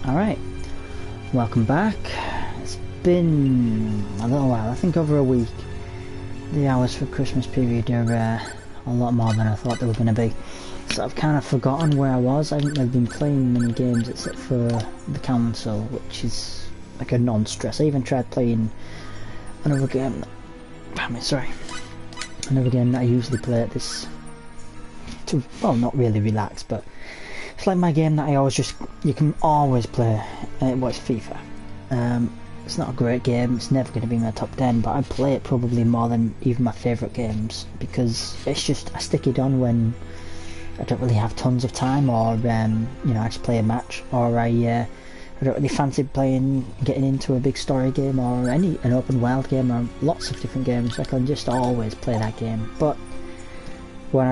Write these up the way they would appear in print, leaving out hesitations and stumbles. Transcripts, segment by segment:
Alright, welcome back. It's been a little while, I think over a week. The hours for Christmas period are a lot more than I thought they were going to be. So I've kind of forgotten where I was. I haven't really been playing many games except for the console, which is like a non-stress. I even tried playing another game, another game that I usually play at this, to, well, not really relax, but it's like my game that I always you can always play. It's FIFA. It's not a great game, it's never going to be in my top 10, but I play it probably more than even my favourite games, because it's just, I stick it on when I don't really have tons of time, or you know, I just play a match, or I don't really fancy getting into a big story game, or an open world game, or lots of different games. I can just always play that game. But when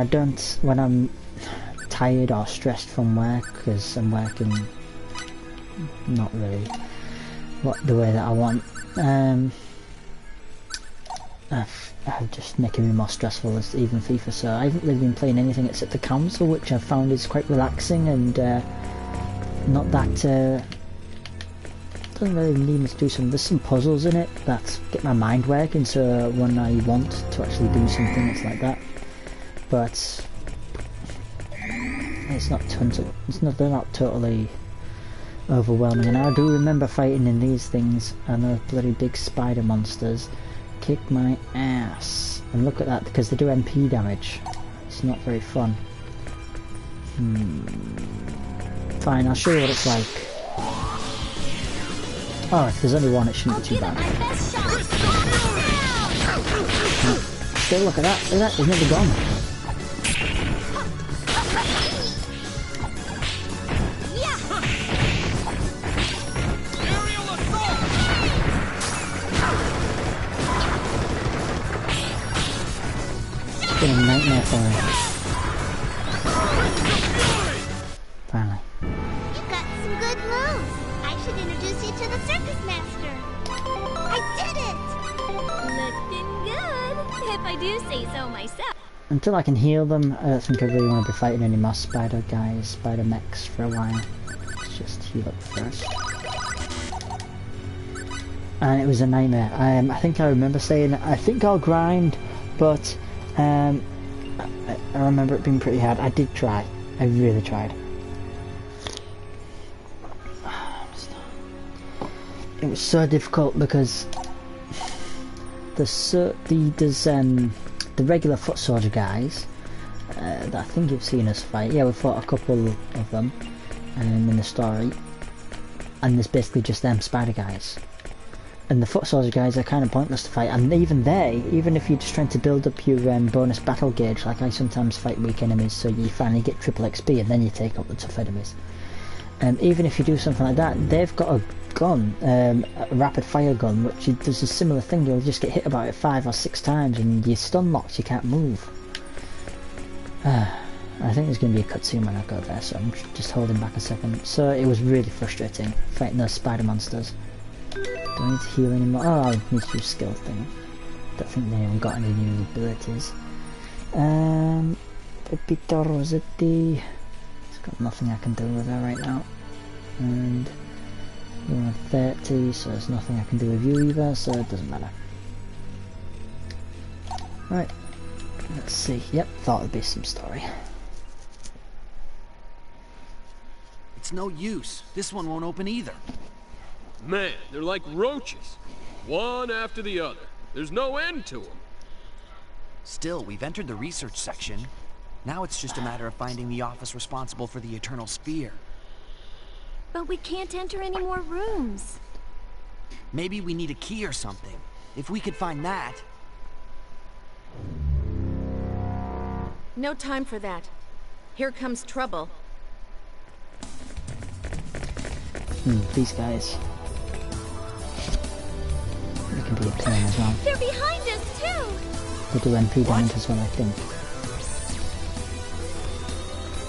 I'm tired or stressed from work, because I'm working not really the way that I want, just making me more stressful as even FIFA. So I haven't really been playing anything except the console, which I've found is quite relaxing and not that doesn't really need me to do there's some puzzles in it that get my mind working, so when I want to actually do something it's like that. But it's not they're not totally overwhelming. And I do remember fighting in these things, and those bloody big spider monsters kick my ass. And look at that, because they do MP damage. It's not very fun. Fine, I'll show you what it's like. Oh, if there's only one, it shouldn't be too bad. Still, look at that. Look at that, it's nearly gone. It's been a nightmare for me. Finally. You've got some good moves. I should introduce you to the circus master. I did it! Looking good, if I do say so myself. Until I can heal them, I don't think I really want to be fighting any more spider mechs for a while. Let's just heal up first. And it was a nightmare. I think I remember saying, I think I'll grind, but I remember it being pretty hard. I did try. I really tried. It was so difficult because there's the regular foot soldier guys that I think you've seen us fight. Yeah, we fought a couple of them in the story, and there's basically just them spider guys. And the foot soldier guys are kind of pointless to fight, and even if you're just trying to build up your bonus battle gauge, like I sometimes fight weak enemies, so you finally get triple XP and then you take up the tough enemies. Even if you do something like that, they've got a gun, a rapid fire gun, which does a similar thing. You'll just get hit about it 5 or 6 times and you're stun locked, you can't move. I think there's going to be a cutscene when I go there, so I'm just holding back a second. So it was really frustrating fighting those spider monsters. Don't need to heal anymore. Oh, I need to do skill thing. Don't think they even got any new abilities. Pepito Rossetti. It's got nothing I can do with her right now. And you're on 30, so there's nothing I can do with you either, so it doesn't matter. Right. Let's see. Yep, thought it'd be some story. It's no use. This one won't open either. Man, they're like roaches. One after the other. There's no end to them. Still, we've entered the research section. Now it's just a matter of finding the office responsible for the Eternal Sphere. But we can't enter any more rooms. Maybe we need a key or something. If we could find that... No time for that. Here comes trouble. These guys. They can be a pain as well. They're behind us too! They do MP damage as well, I think.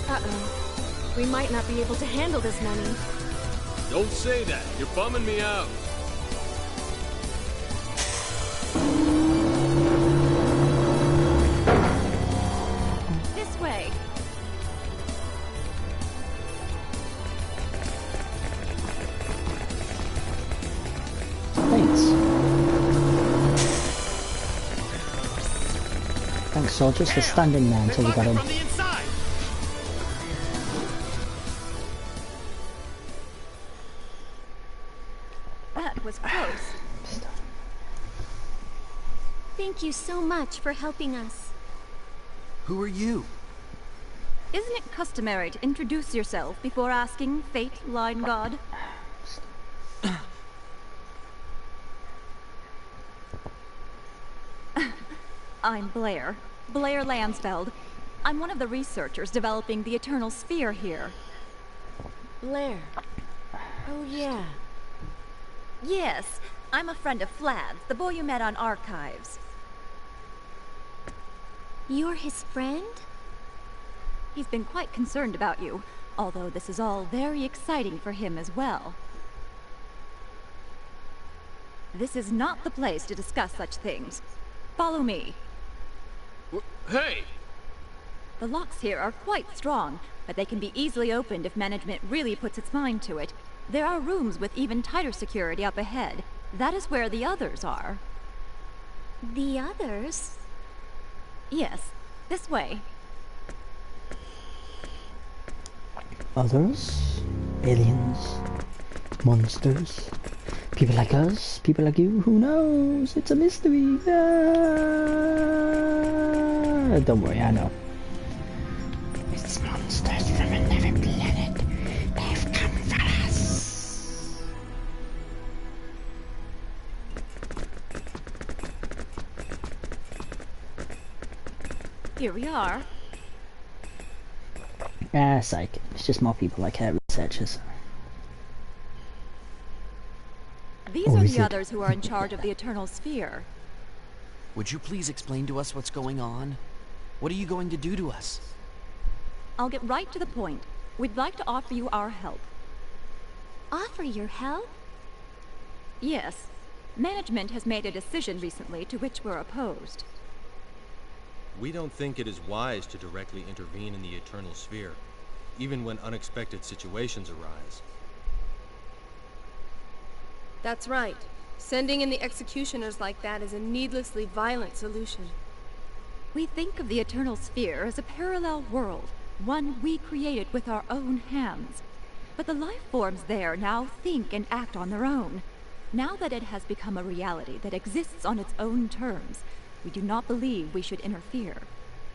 Uh-oh. We might not be able to handle this many. Don't say that. You're bumming me out. This way. Thanks, soldiers, for standing there until we got in. From the inside. That was close. Thank you so much for helping us. Who are you? Isn't it customary to introduce yourself before asking, Fate, Line God? I'm Blair. Blair Lansfeld. I'm one of the researchers developing the Eternal Sphere here. Blair. Oh, yeah. Yes, I'm a friend of Flad's, the boy you met on Archives. You're his friend? He's been quite concerned about you, although this is all very exciting for him as well. This is not the place to discuss such things. Follow me. Hey! The locks here are quite strong, but they can be easily opened if management really puts its mind to it. There are rooms with even tighter security up ahead. That is where the others are. The others? Yes, this way. Others? Aliens? Monsters? People like us? People like you? Who knows? It's a mystery. Ah, don't worry, I know. It's monsters from another planet. They've come for us. Here we are. Ah, psych. It's just more people like her researchers. These Or are is the it? others who are in charge of the Eternal Sphere. Would you please explain to us what's going on? What are you going to do to us? I'll get right to the point. We'd like to offer you our help. Offer your help? Yes. Management has made a decision recently to which we're opposed. We don't think it is wise to directly intervene in the Eternal Sphere, even when unexpected situations arise. That's right. Sending in the executioners like that is a needlessly violent solution. We think of the Eternal Sphere as a parallel world, one we created with our own hands. But the life forms there now think and act on their own. Now that it has become a reality that exists on its own terms, we do not believe we should interfere.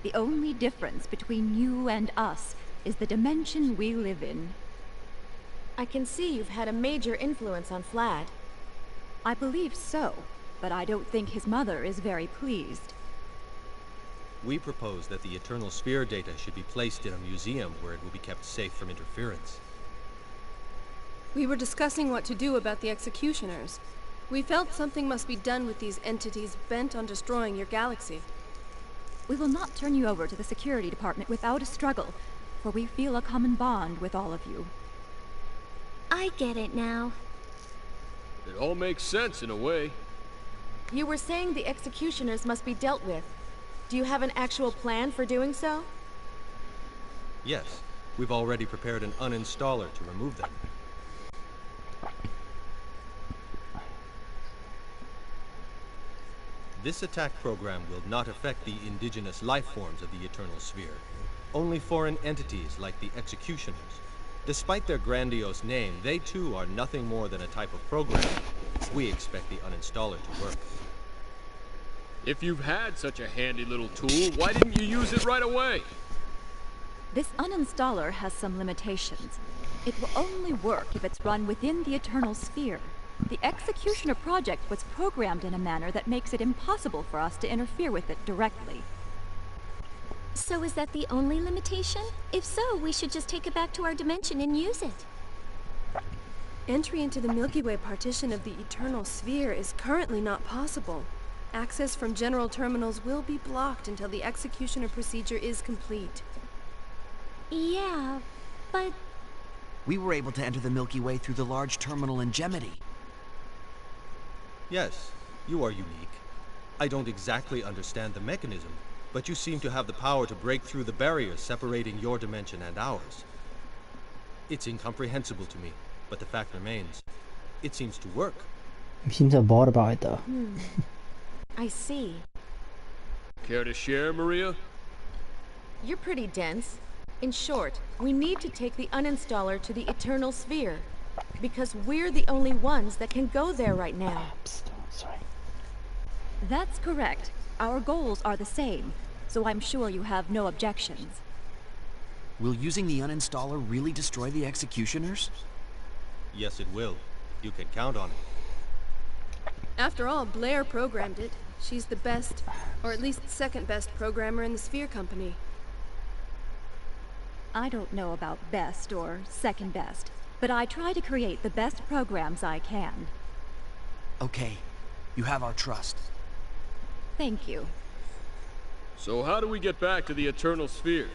The only difference between you and us is the dimension we live in. I can see you've had a major influence on Flad. I believe so, but I don't think his mother is very pleased. We propose that the Eternal Sphere data should be placed in a museum where it will be kept safe from interference. We were discussing what to do about the executioners. We felt something must be done with these entities bent on destroying your galaxy. We will not turn you over to the security department without a struggle, for we feel a common bond with all of you. I get it now. It all makes sense in a way. You were saying the executioners must be dealt with. Do you have an actual plan for doing so? Yes, we've already prepared an uninstaller to remove them. This attack program will not affect the indigenous life forms of the Eternal Sphere. Only foreign entities like the Executioners. Despite their grandiose name, they too are nothing more than a type of program. We expect the uninstaller to work. If you've had such a handy little tool, why didn't you use it right away? This uninstaller has some limitations. It will only work if it's run within the Eternal Sphere. The Executioner project was programmed in a manner that makes it impossible for us to interfere with it directly. So is that the only limitation? If so, we should just take it back to our dimension and use it. Entry into the Milky Way partition of the Eternal Sphere is currently not possible. Access from general terminals will be blocked until the Executioner procedure is complete. Yeah, but... We were able to enter the Milky Way through the large terminal in Gemini. Yes, you are unique. I don't exactly understand the mechanism, but you seem to have the power to break through the barriers separating your dimension and ours. It's incomprehensible to me, but the fact remains, it seems to work. You seem so bored about it though. I see. Care to share, Maria? You're pretty dense. In short, we need to take the uninstaller to the Eternal Sphere. Because we're the only ones that can go there right now. Sorry. That's correct. Our goals are the same, so I'm sure you have no objections. Will using the uninstaller really destroy the executioners? Yes, it will. You can count on it. After all, Blair programmed it. She's the best, or at least second best programmer in the Sphere Company. I don't know about best or second best, but I try to create the best programs I can. Okay, you have our trust. Thank you. So how do we get back to the Eternal Sphere?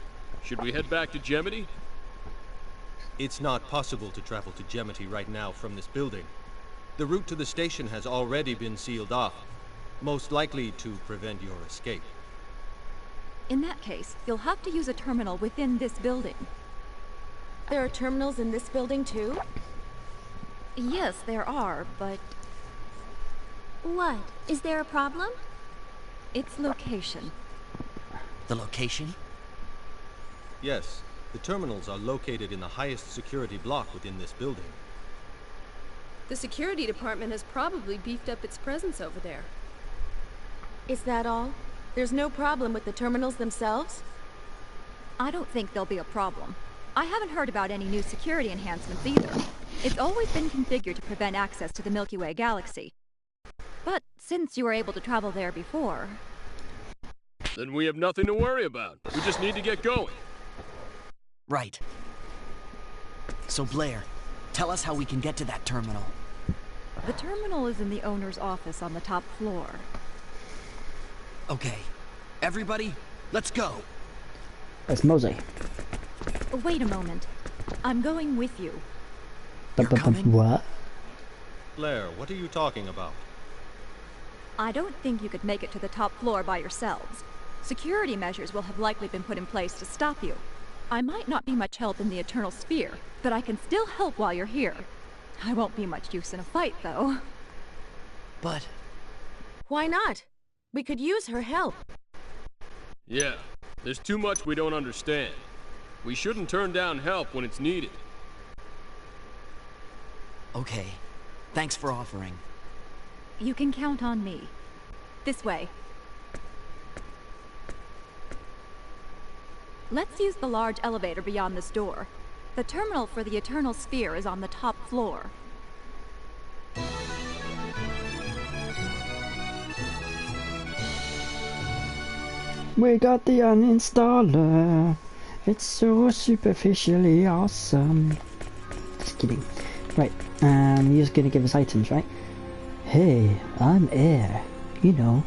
Should we head back to Gemity? It's not possible to travel to Gemity right now from this building. The route to the station has already been sealed off, most likely to prevent your escape. In that case, you'll have to use a terminal within this building. There are terminals in this building too? Yes, there are, but What? Is there a problem? its location. The location? Yes, the terminals are located in the highest security block within this building. The security department has probably beefed up its presence over there. Is that all? There's no problem with the terminals themselves? I don't think there'll be a problem. I haven't heard about any new security enhancements either. It's always been configured to prevent access to the Milky Way galaxy. But since you were able to travel there before... Then we have nothing to worry about. We just need to get going. Right. So Blair, tell us how we can get to that terminal. The terminal is in the owner's office on the top floor. Okay. Everybody, let's go. That's Mosey. Wait a moment. I'm going with you. You're coming? What? Blair, what are you talking about? I don't think you could make it to the top floor by yourselves. Security measures will have likely been put in place to stop you. I might not be much help in the Eternal Sphere, but I can still help while you're here. I won't be much use in a fight, though. But... Why not? We could use her help. Yeah, there's too much we don't understand. We shouldn't turn down help when it's needed. Okay. Thanks for offering. You can count on me. This way. Let's use the large elevator beyond this door. The terminal for the Eternal Sphere is on the top floor. We got the uninstaller. It's so superficially awesome. Just kidding. Right, you're just gonna give us items, right? Hey, I'm air. You know,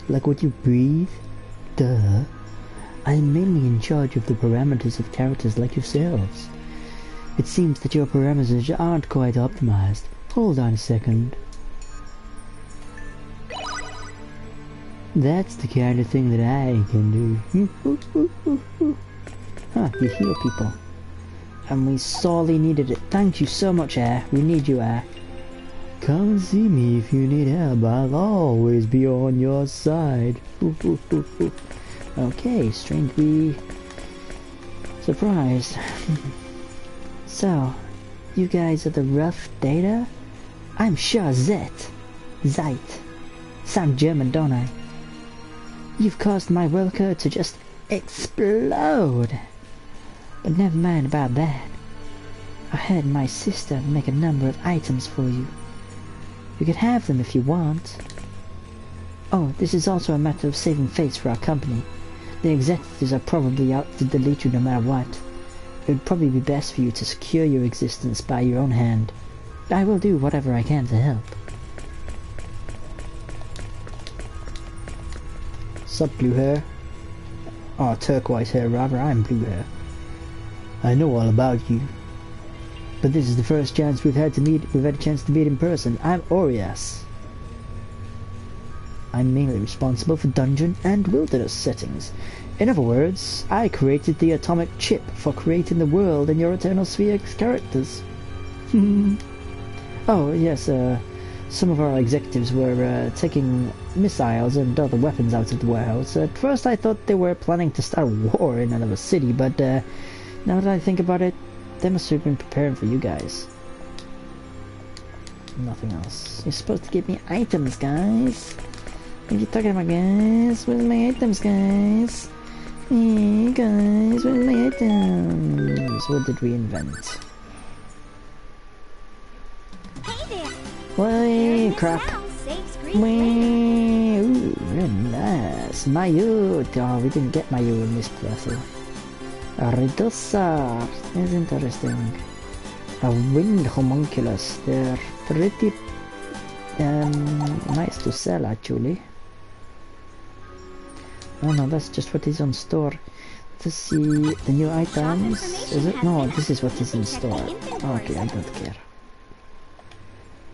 like what you breathe. Duh. I'm mainly in charge of the parameters of characters like yourselves. It seems that your parameters aren't quite optimized. Hold on a second. That's the kind of thing that I can do. Huh, you heal people. And we sorely needed it. Thank you so much, Air. We need you, Air. Come and see me if you need help. I'll always be on your side. Okay, strange to be surprised. So, you guys are the Rough Data? I'm sure Zet. Sound German, don't I? You've caused my world code to just explode. But never mind about that. I had my sister make a number of items for you. You can have them if you want. Oh, this is also a matter of saving face for our company. The executives are probably out to delete you no matter what. It would probably be best for you to secure your existence by your own hand. I will do whatever I can to help. Sup, blue hair? Oh, turquoise hair rather, I'm blue hair. I know all about you. But this is the first chance we've had a chance to meet in person. I'm Orias. I'm mainly responsible for dungeon and wilderness settings. In other words, I created the atomic chip for creating the world and your Eternal Sphere characters. Oh, yes, some of our executives were taking missiles and other weapons out of the warehouse. At first I thought they were planning to start a war in another city, but now that I think about it, they must have been preparing for you guys. Nothing else. You're supposed to give me items, guys. What are you talking about, guys? Where's my items, guys? Hey, guys, where's my items? What did we invent? Hey there. Why, crap. Safe screen. Why, ooh, very nice. Mayu. Oh, we didn't get Mayu in this playthrough. A Reducer. That's interesting. A Wind Homunculus. They're pretty nice to sell, actually. Oh no, that's just what is on store. Let's see the new items. Is it? No, this is what is in store. Okay, I don't care.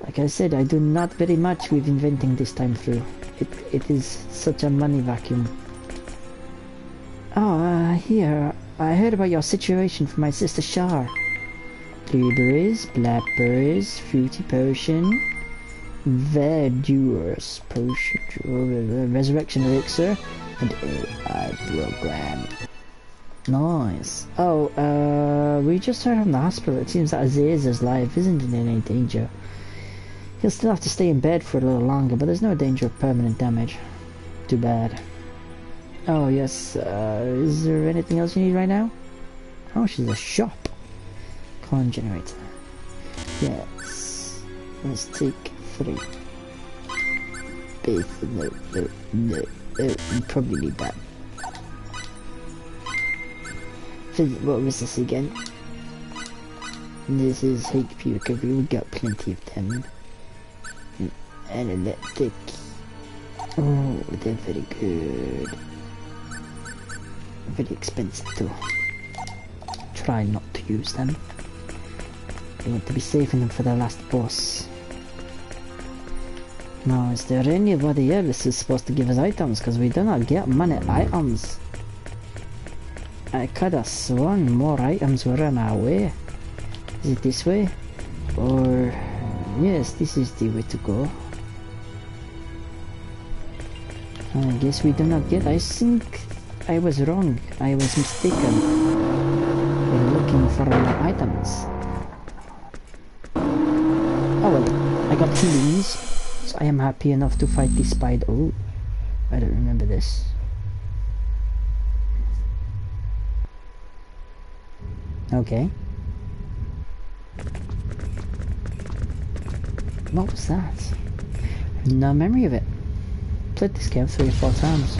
Like I said, I do not very much with inventing this time through. It is such a money vacuum. Oh, here. I heard about your situation from my sister Shar. Blueberries, blackberries, fruity potion, verdures potion, resurrection elixir, and AI program. Nice. Oh, we just heard from the hospital. It seems that Azaz's life isn't in any danger. He'll still have to stay in bed for a little longer, but there's no danger of permanent damage. Too bad. Oh yes, is there anything else you need right now? Oh, she's a shop. Con generator. Yes. Let's take 3. No. We probably need that. What was this again? This is HP recovery. We got plenty of them. And electric. Oh, they're very good. Very expensive too. Try not to use them. I want to be saving them for the last boss. Now, is there anybody else who's supposed to give us items? Because we do not get many items. I could have sworn more items were on our way. Is it this way? Or... yes, this is the way to go. I guess we do not get... I think I was wrong. I was mistaken in looking for items. Oh well, I got 2 wings, so I am happy enough to fight this spider. Oh, I don't remember this. Okay. What was that? No memory of it. Played this game 3 or 4 times.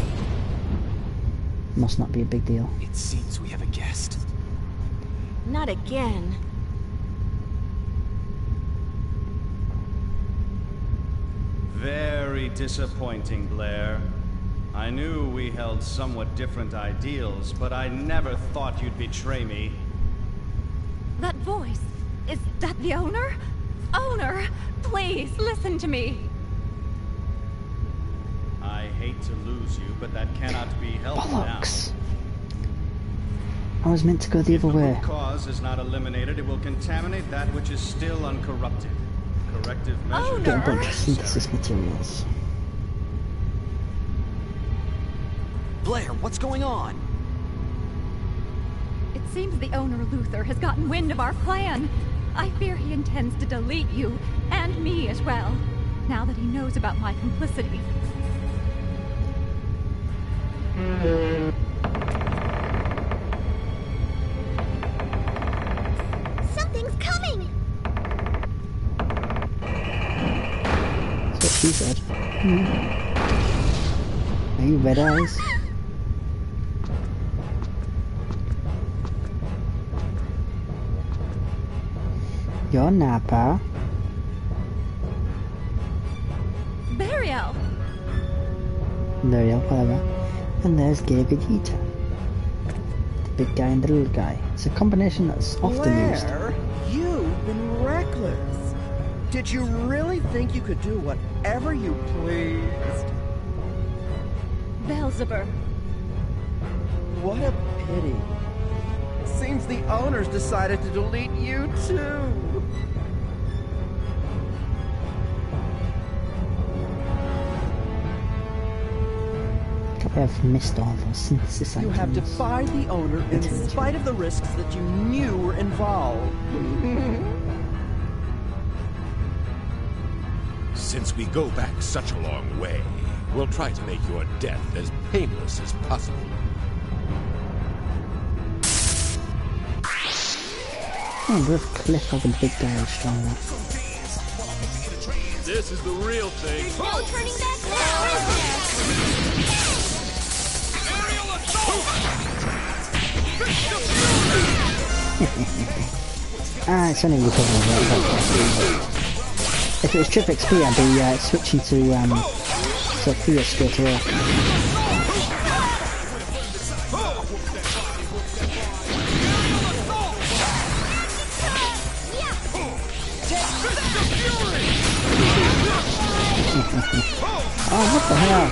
Must not be a big deal. It seems we have a guest. Not again. Very disappointing, Blair. I knew we held somewhat different ideals, but I never thought you'd betray me. That voice, is that the owner? Owner, please listen to me. I hate to lose you, but that cannot be helped Bollocks. now. I was meant to go the other way. If the root cause is not eliminated, it will contaminate that which is still uncorrupted. Corrective measures Get a are bunch of necessary. synthesis materials. Blair, what's going on? It seems the owner Luther has gotten wind of our plan. I fear he intends to delete you, and me as well, now that he knows about my complicity. Something's coming! That's what she said. Are you red eyes? You're Nappa. Burial! There you go, whatever. And there's Gay Vegeta. The big guy and the little guy. It's a combination that's often used. Blair, you've been reckless. Did you really think you could do whatever you pleased? Beelzebub. What a pity. Seems the owners decided to delete you too. I've missed all those synthesis You have items. defied the owner in spite of the risks that you knew were involved. Since we go back such a long way, we'll try to make your death as painless as possible. Oh, with Cliff over the big guy is stronger. This is the real thing. No turning back now, is there? It's only recovering that. If it was Trip XP, I'd be switching to Sophia straight away. Oh, what the hell?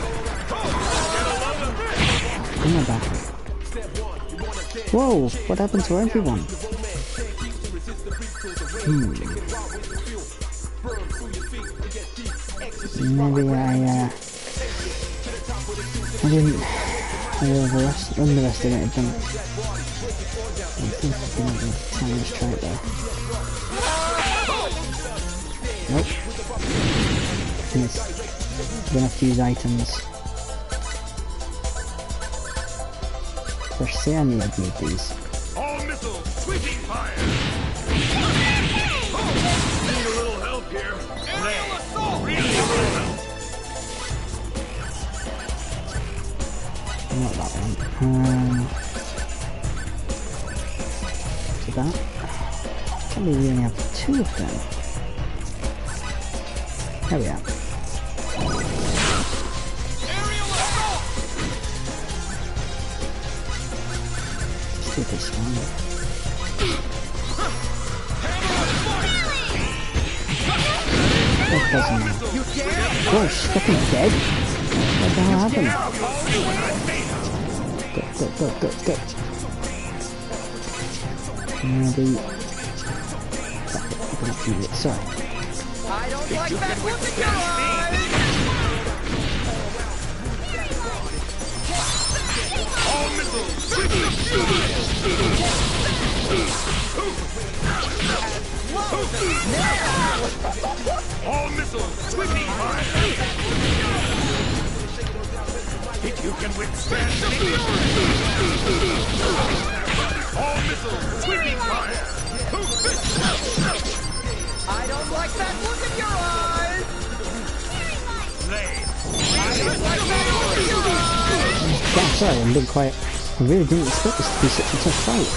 Oh my god. Whoa, what happened to everyone? Maybe I didn't underestimate them. I think I'm gonna try and try it there. Nope. Yes. Gonna have to use items. First, say I need these. All missiles sweeping fire! Need a little help here. Really little help. Not that one. So that. Can we really have two of them? There we are. Let's do this one. That doesn't matter. Oh, she's fucking dead? What the hell happened? Go. Maybe... Sorry. I don't like that look in your eyes! All missiles All missiles sweeping fire! If you can withstand me! All missiles sweeping fire! I don't like that look in your eyes! I don't like that look in your eyes! God, sorry, I'm being quiet. I really didn't expect this to be such a tough fight.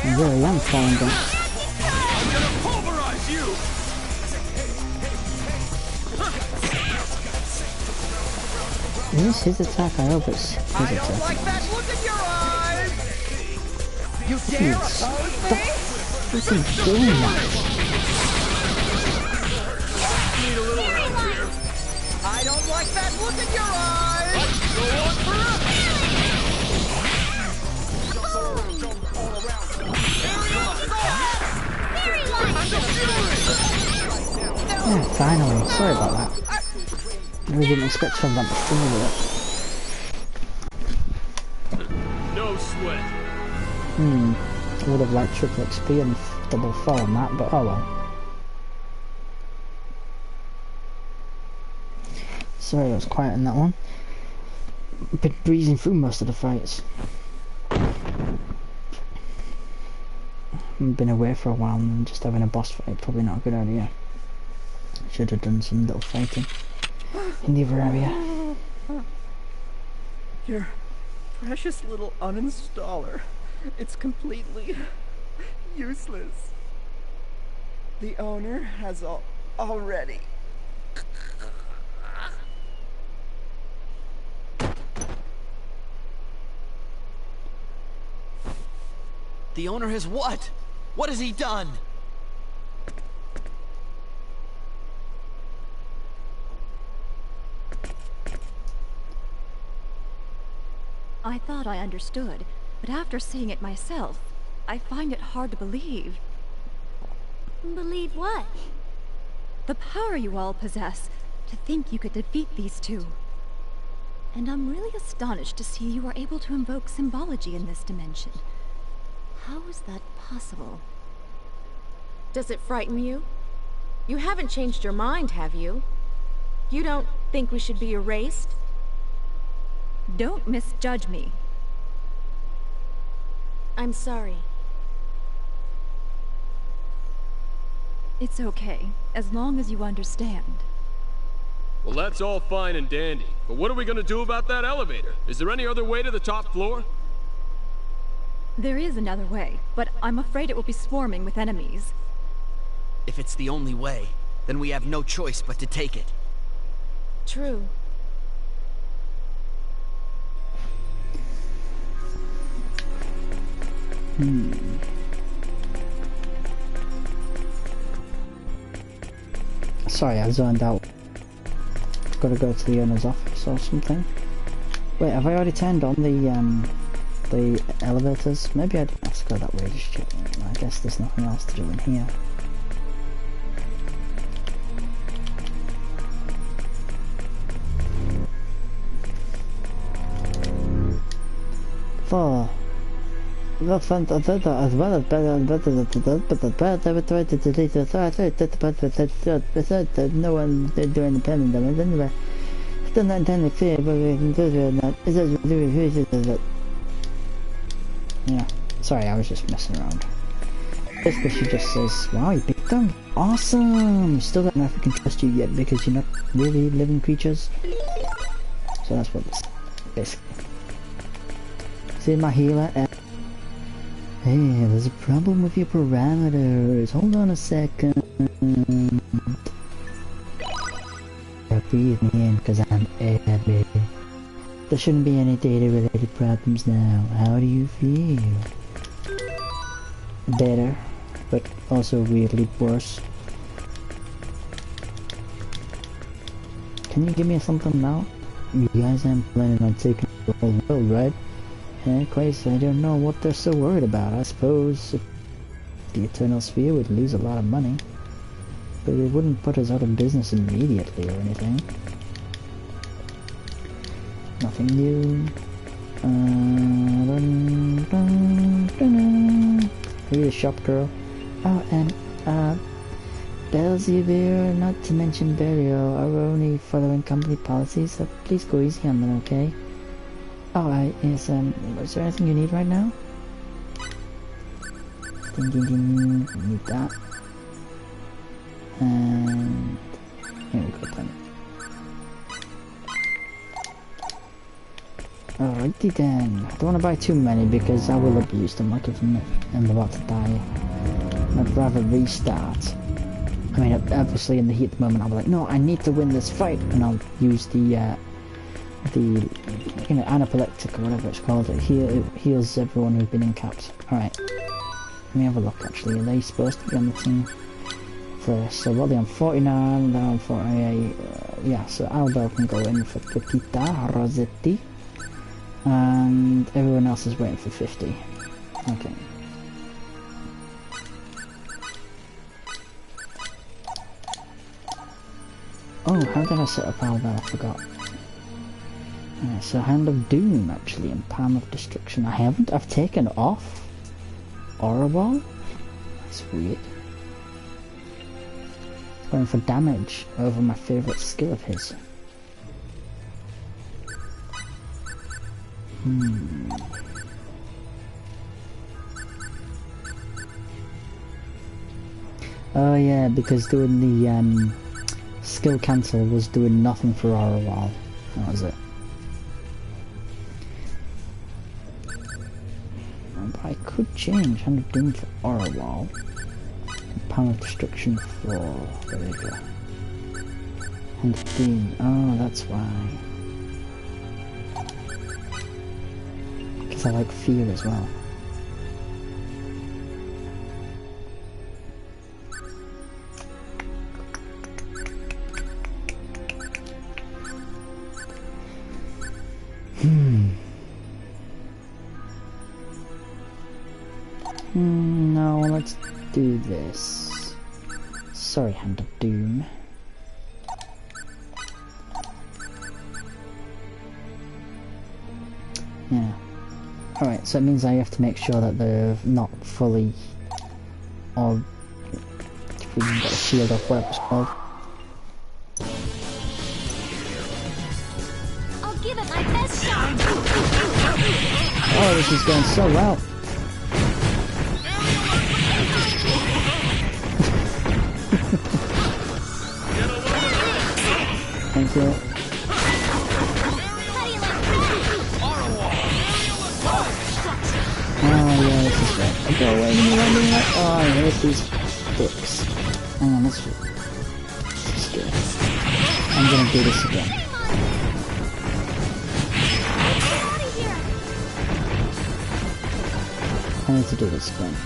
I really am falling down. I'm gonna pulverize you! Is this his attack? I hope it's his attack. I don't like that look in your eyes! You dare oppose me? What's he doing that? Need a little help here. I don't like that look in your eyes! Go on forever. Yeah, finally. Sorry about that. I really didn't expect to have that much trouble with No sweat. it. I would have liked triple XP and double fall on that, but oh well. Sorry I was quiet in that one. Been breezing through most of the fights. Been away for a while and just having a boss fight, probably not a good idea. Should have done some little fighting in the other area. Your precious little uninstaller. It's completely useless. The owner has already... The owner has what? What has he done? I thought I understood, but after seeing it myself, I find it hard to believe. Believe what? The power you all possess, to think you could defeat these two. And I'm really astonished to see you are able to invoke symbology in this dimension. How is that possible? Does it frighten you? You haven't changed your mind, have you? You don't think we should be erased? Don't misjudge me. I'm sorry. It's okay, as long as you understand. Well, that's all fine and dandy, but what are we gonna do about that elevator? Is there any other way to the top floor? There is another way, but I'm afraid it will be swarming with enemies. If it's the only way, then we have no choice but to take it. True. Sorry, I zoned out. Gotta go to the owner's office or something. Wait, have I already turned on the elevators? Maybe I didn't have to go that way, just check. I guess there's nothing else to do in here. For the fun as well as better try to delete the no one did do independent damage anyway. Still not entirely clear, but we can do that. Yeah, sorry, I was just messing around. Basically, she just says, wow, you picked them. Awesome! Still don't know if I can trust you yet because you're not really living creatures. So that's what this basically. See my healer? Hey, there's a problem with your parameters. Hold on a second. Breathe me in, because I'm heavy. There shouldn't be any data-related problems now. How do you feel? Better, but also weirdly worse. Can you give me something now? You guys aren't planning on taking the whole world, right? Anyways, I don't know what they're so worried about. I suppose the Eternal Sphere would lose a lot of money, but it wouldn't put us out of business immediately or anything. Nothing new. Maybe the shop girl. Oh, and Belzebub, not to mention Burial, are only following company policies, so please go easy on them, okay? Alright, yes, is there anything you need right now? Ding ding ding, need that. And here we go then. Alrighty then. I don't want to buy too many because I will abuse them like if I'm about to die. I'd rather restart. I mean, obviously in the heat at the moment I'll be like, no, I need to win this fight, and I'll use the anaphylaxis or whatever it's called. It heals everyone who's been incapped. Alright. Let me have a look actually. Are they supposed to be on the team first? So what are they on? 49, they're on 48. Yeah, so Albel can go in for Pepita, Rossetti. And everyone else is waiting for 50. Okay. Oh, how did I set up Albel? I forgot. So Hand of Doom actually and Palm of Destruction. I've taken off Aura Wall? That's weird. Going for damage over my favourite skill of his. Oh yeah, because doing the skill cancel was doing nothing for Aura Wall. That was it. I could change Hand of Doom for Aura Wall and Palm of Destruction for... there we go. Hand of Doom, oh that's why. Because I like Fear as well. No, let's do this. Sorry, Hand of Doom. Yeah. Alright, so it means I have to make sure that they're not fully... or... if we can get a shield off, whatever it's called. I'll give it my best shot! Oh, this is going so well! Thank you. Oh yeah, this is great. Go away when you're landing right. Oh, I hate these dicks. Hang on, this is good. I'm gonna do this again. I need to do this again.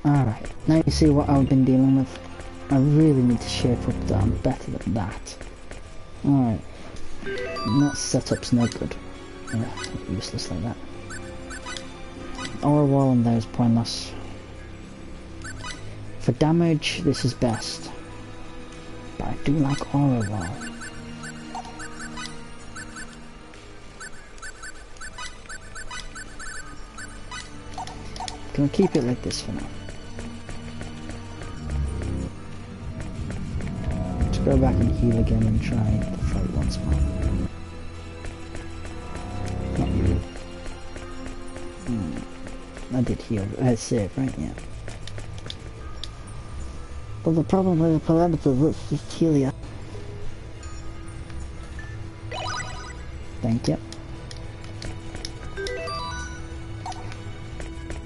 Alright, now you see what I've been dealing with. I really need to shape up that I'm better than that. Alright. That setup's no good. Yeah, useless like that. Aura wall in there is pointless. For damage, this is best. But I do like aura wall. Can we keep it like this for now? Let's go back and heal again and try the fight once more. Not really. I did heal. Save, right? Yeah. But the problem with the Palanthropus is heal ya. Thank you.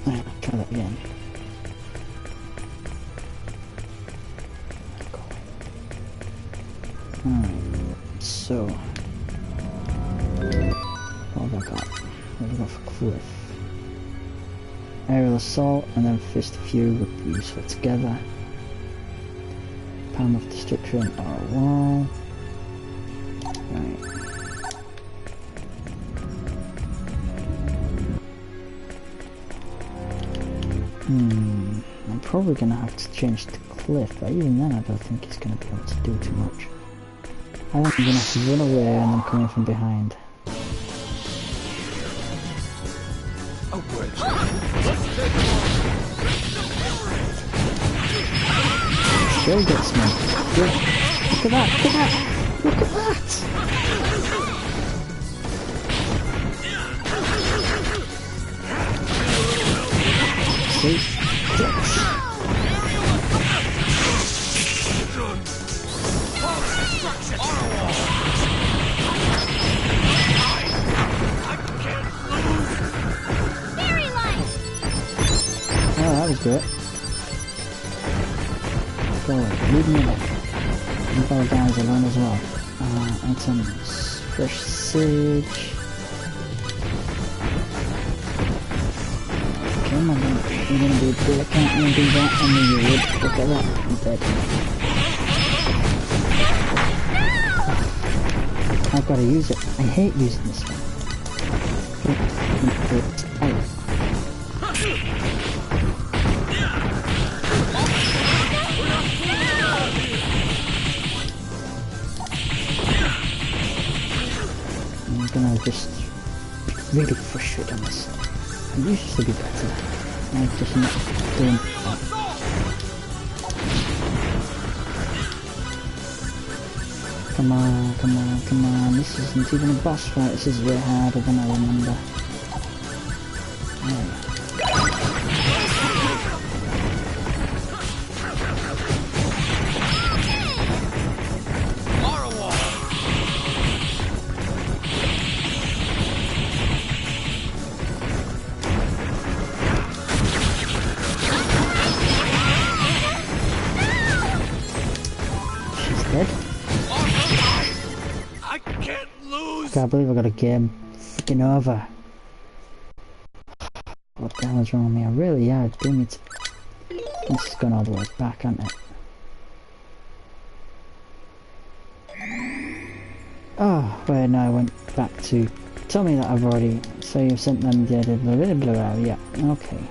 Alright, try that again. Alright, so... what have I got? What have I got for Cliff? Aerial Assault and then Fist of Fury would be useful together. Palm of Destruction or Wall. Right. I'm probably gonna have to change the Cliff, but even then I don't think he's gonna be able to do too much. I think I'm gonna have to run away and then come in from behind. Oh, great. Still gets me. Good. Look at that! Look at that! Look at that! See? Dicks. Oh, that was good. Go away, leave me alone. Leave our guys alone as well. Items. Fresh sage. Come on, you're gonna be a dick. I can't even do that. I knew you would. Look at that. I'm dead. I've gotta use it. I hate using this one. I'm gonna just really frustrated on this. I used to be better. I'm just not doing that. Come on, come on, come on. This isn't even a boss fight. This is way harder than I remember. Oh. I can't believe I got a game freaking over. What the hell is wrong with me? I really do need to... This is going all the way back, isn't it? Oh, wait, no, I went back to... Tell me that I've already... So you've sent them the blah blah blah blah, yeah, okay.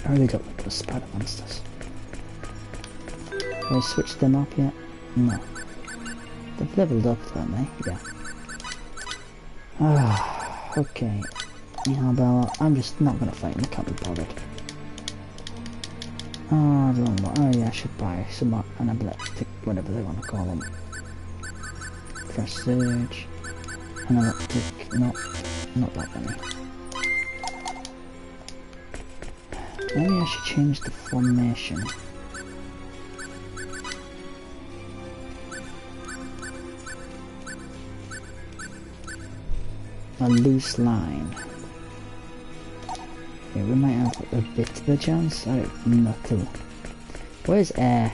I really don't like those spider monsters. Have I switched them up yet? No. They've leveled up, don't they? Yeah. Okay. Yeah, Bella, I'm just not gonna fight him, I can't be bothered. Oh, I don't know. Oh yeah, I should buy some an epileptic, whatever they want to call them. Fresh surge. An electric, not that many. Maybe I should change the formation. A loose line. Yeah, we might have a bit of a chance. I have no clue. Where's air?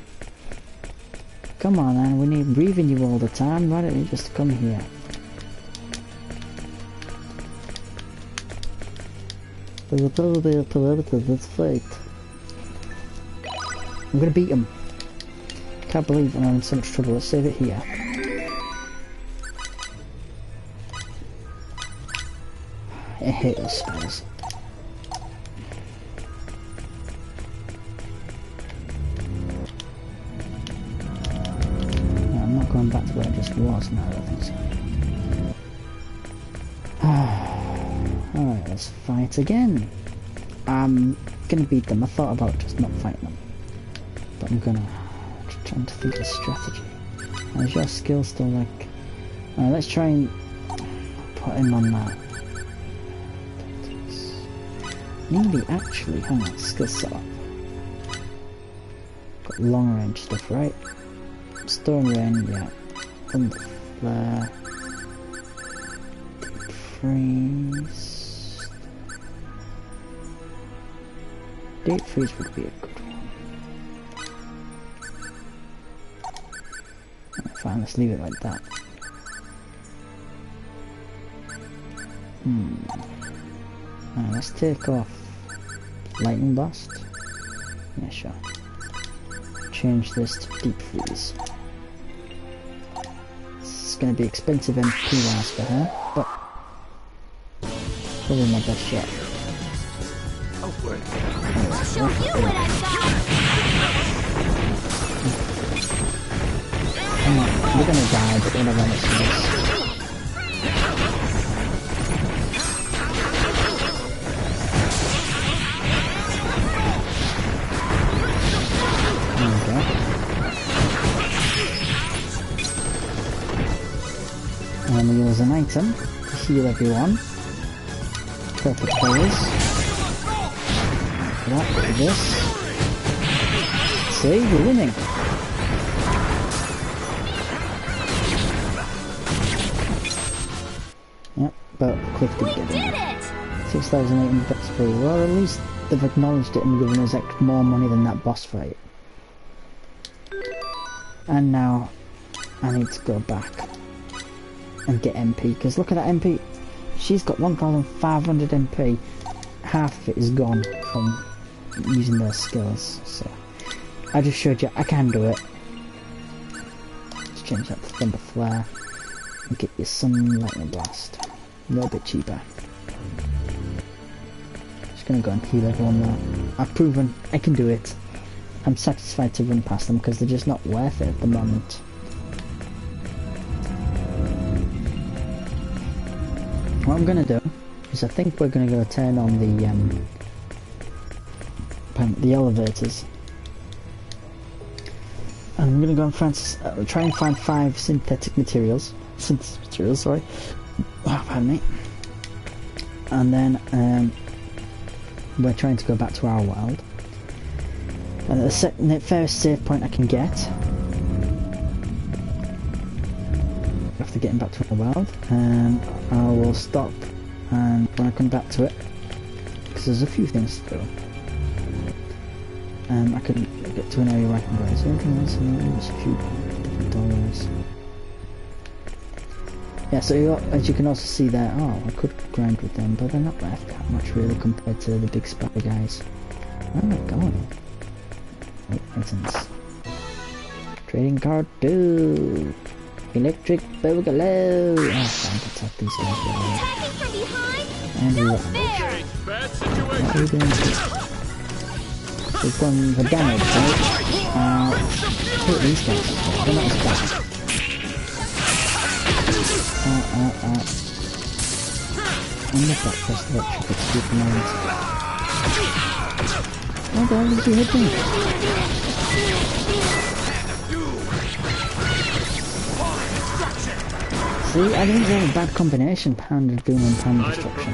Come on, man. We need breathing you all the time. Why don't you just come here? Let's fight. I'm gonna beat him. Can't believe I'm in so much trouble. Let's save it here. I hate those spells. No, I'm not going back to where I just was now, I don't think so. Alright, let's fight again. I'm gonna beat them. I thought about just not fighting them. But I'm gonna try to think of strategy. Is your skill still like... Alright, let's try and put him on that. Maybe actually, hang on, skill set up. Got long range stuff, right? Storm Rain, yeah. Thunder Flare. Freeze. Deep Freeze would be a good one. Fine, let's leave it like that. Let's take off Lightning Blast. Yeah, sure. Change this to Deep Freeze. It's gonna be expensive MP wise for her, but probably my best shot. I'll show you what I've got. We're gonna die, but we're gonna run it nice. And we use an item to heal everyone. Perfect players. That, this. See, we're winning. Yep, but quick to get it. 6,800 bucks free. Well, at least they've acknowledged it and given us more money than that boss fight. And now I need to go back and get MP, because look at that MP. She's got 1,500 MP. Half of it is gone from using their skills. So I just showed you I can do it. Let's change that to Thunder Flare and get you some Lightning Blast. A little bit cheaper. Just gonna go and heal everyone now. I've proven I can do it. I'm satisfied to run past them because they're just not worth it at the moment. What I'm gonna do is I think we're gonna go turn on the elevators, and I'm gonna go and try and find 5 synthetic materials. Sorry. Oh, pardon me. And then we're trying to go back to our world. And the first save point I can get after getting back to our world, I will stop, and when I come back to it, because there's a few things to do, I can get to an area where I can go. So there's a few different doorways. Yeah, so as you can also see there, oh, I could grind with them, but they're not worth that much really compared to the big spider guys. Where am I going? Wait, items. Trading card 2. Electric Boogaloo. Oh, time to attack these guys. Attacking from behind? And No what fair. are we doing? We've gone for damage, right? Hit these guys. They're not as bad. I love that first electric stupid mind. Why the hell did you hit me? See, I think they have a bad combination, Hand of Doom and Hand of Destruction.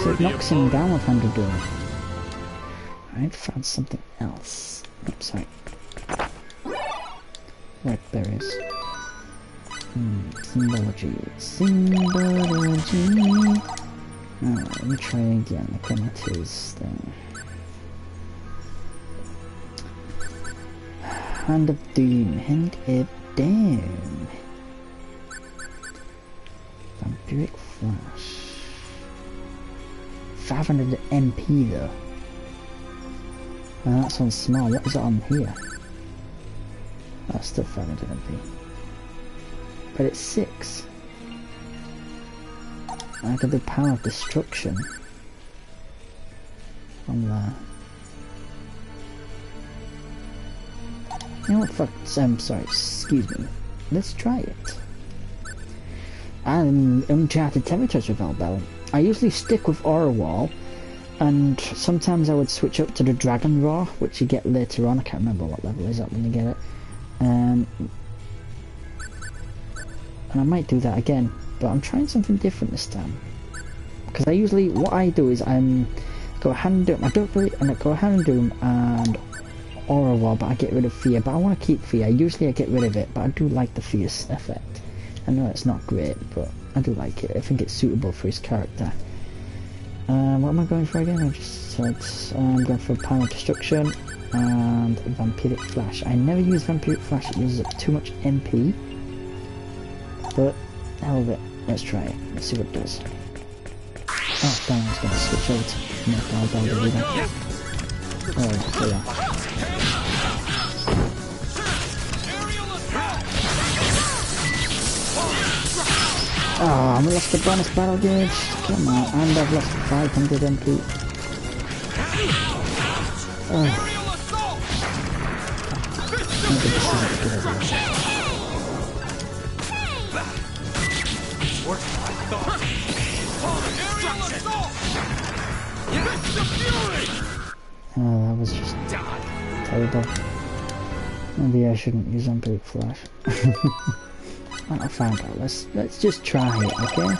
So it knocks him down with Hand of Doom. Alright, found something else. Oops, sorry. Red berries. Symbology. Symbology. Alright, let me try again. Okay, my twos thing. Hand of Doom. Hand of Doom. Vampiric Flash. 500 MP though. That's on small. What is it on here? Oh, still 500 MP. But it's 6. I got the Power of Destruction on there. You know what? Fuck. Sorry. Excuse me. Let's try it. And Uncharted Territories with Albell. I usually stick with Aura Wall, and sometimes I would switch up to the Dragon Roar, which you get later on. I can't remember what level is that when you get it. And I might do that again, but I'm trying something different this time. Because I usually, what I do is go Hand Doom. I don't really, and I go Hand Doom and Aura Wall, but I get rid of Fear. But I want to keep Fear. Usually I get rid of it, but I do like the Fear effect. I know it's not great, but I do like it. I think it's suitable for his character. What am I going for again? I just said I'm going for Power of Destruction and Vampiric Flash. I never use Vampiric Flash, it uses up too much MP. But, hell of it. Let's try it. Let's see what it does. Oh, damn, I was going to switch over to I'll do that. Oh, there we are. Oh, I've lost the bonus battle gauge. Come on, and I've lost 500 MP. Oh. Oh, that was just terrible. Maybe I shouldn't use Vampiric Flash. I found out. Let's just try it, okay?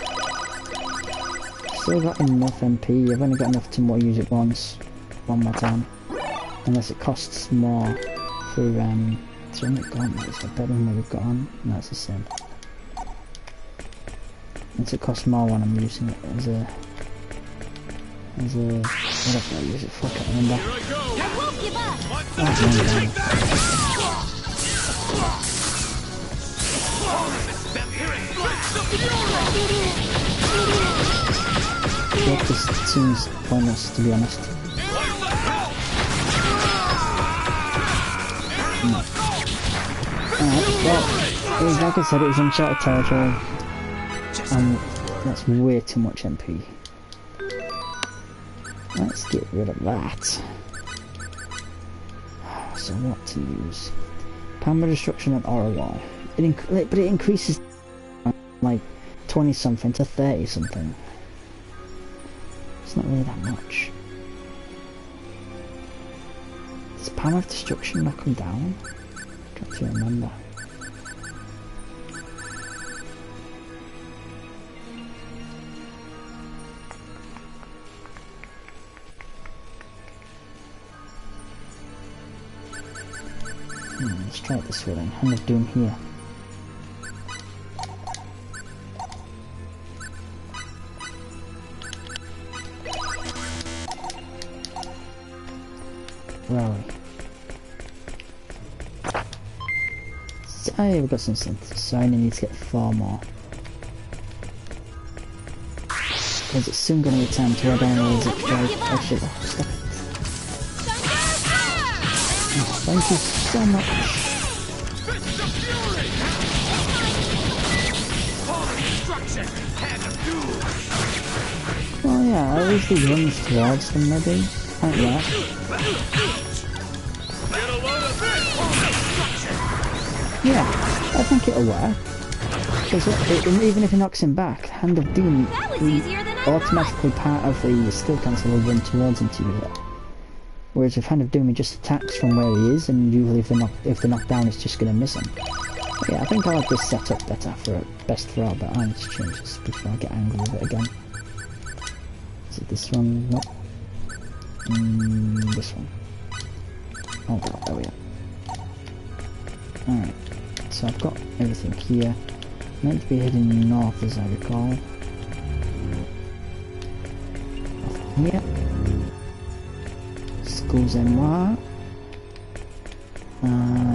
Still got enough MP. I've only got enough to use it once, one more time. Unless it costs more for so I'm gauntlets. I better than what we've got on. No, it's the same. Unless it costs more when I'm using it as a whatever I use it for. I can't remember. Yep, this seems pointless, to be honest. Alright, well, like I said, it was Uncharted Territory, and that's way too much MP. Let's get rid of that. So what to use? Power of Destruction and Aura Wall. But it increases like 20 something to 30 something. It's not really that much. Does Power of Destruction knock them down? Got to remember. Let's try it this way then. Hand of Doom here. Where are we? Oh yeah, we've got some synths, so I only need to get 4 more. Because it's soon going to be time to add on all these extra... Oh shit, oh, stop it. Oh, thank you so much. Well yeah, I usually run towards them maybe. Like that. Yeah, I think it'll work. Because even if he knocks him back, Hand of Doom... That was easier than I automatically part of the skill cancel will run towards him to use it. Whereas with Hand of Doom, he just attacks from where he is, and usually if they're knocked down, it's just going to miss him. But yeah, I think I like this setup better for best for all, but I need to change this before I get angry with it again. Is it this one? Nope. This one. Oh, there we are. Alright, so I've got everything here. Meant to be heading north as I recall. Off here. Excusez-moi.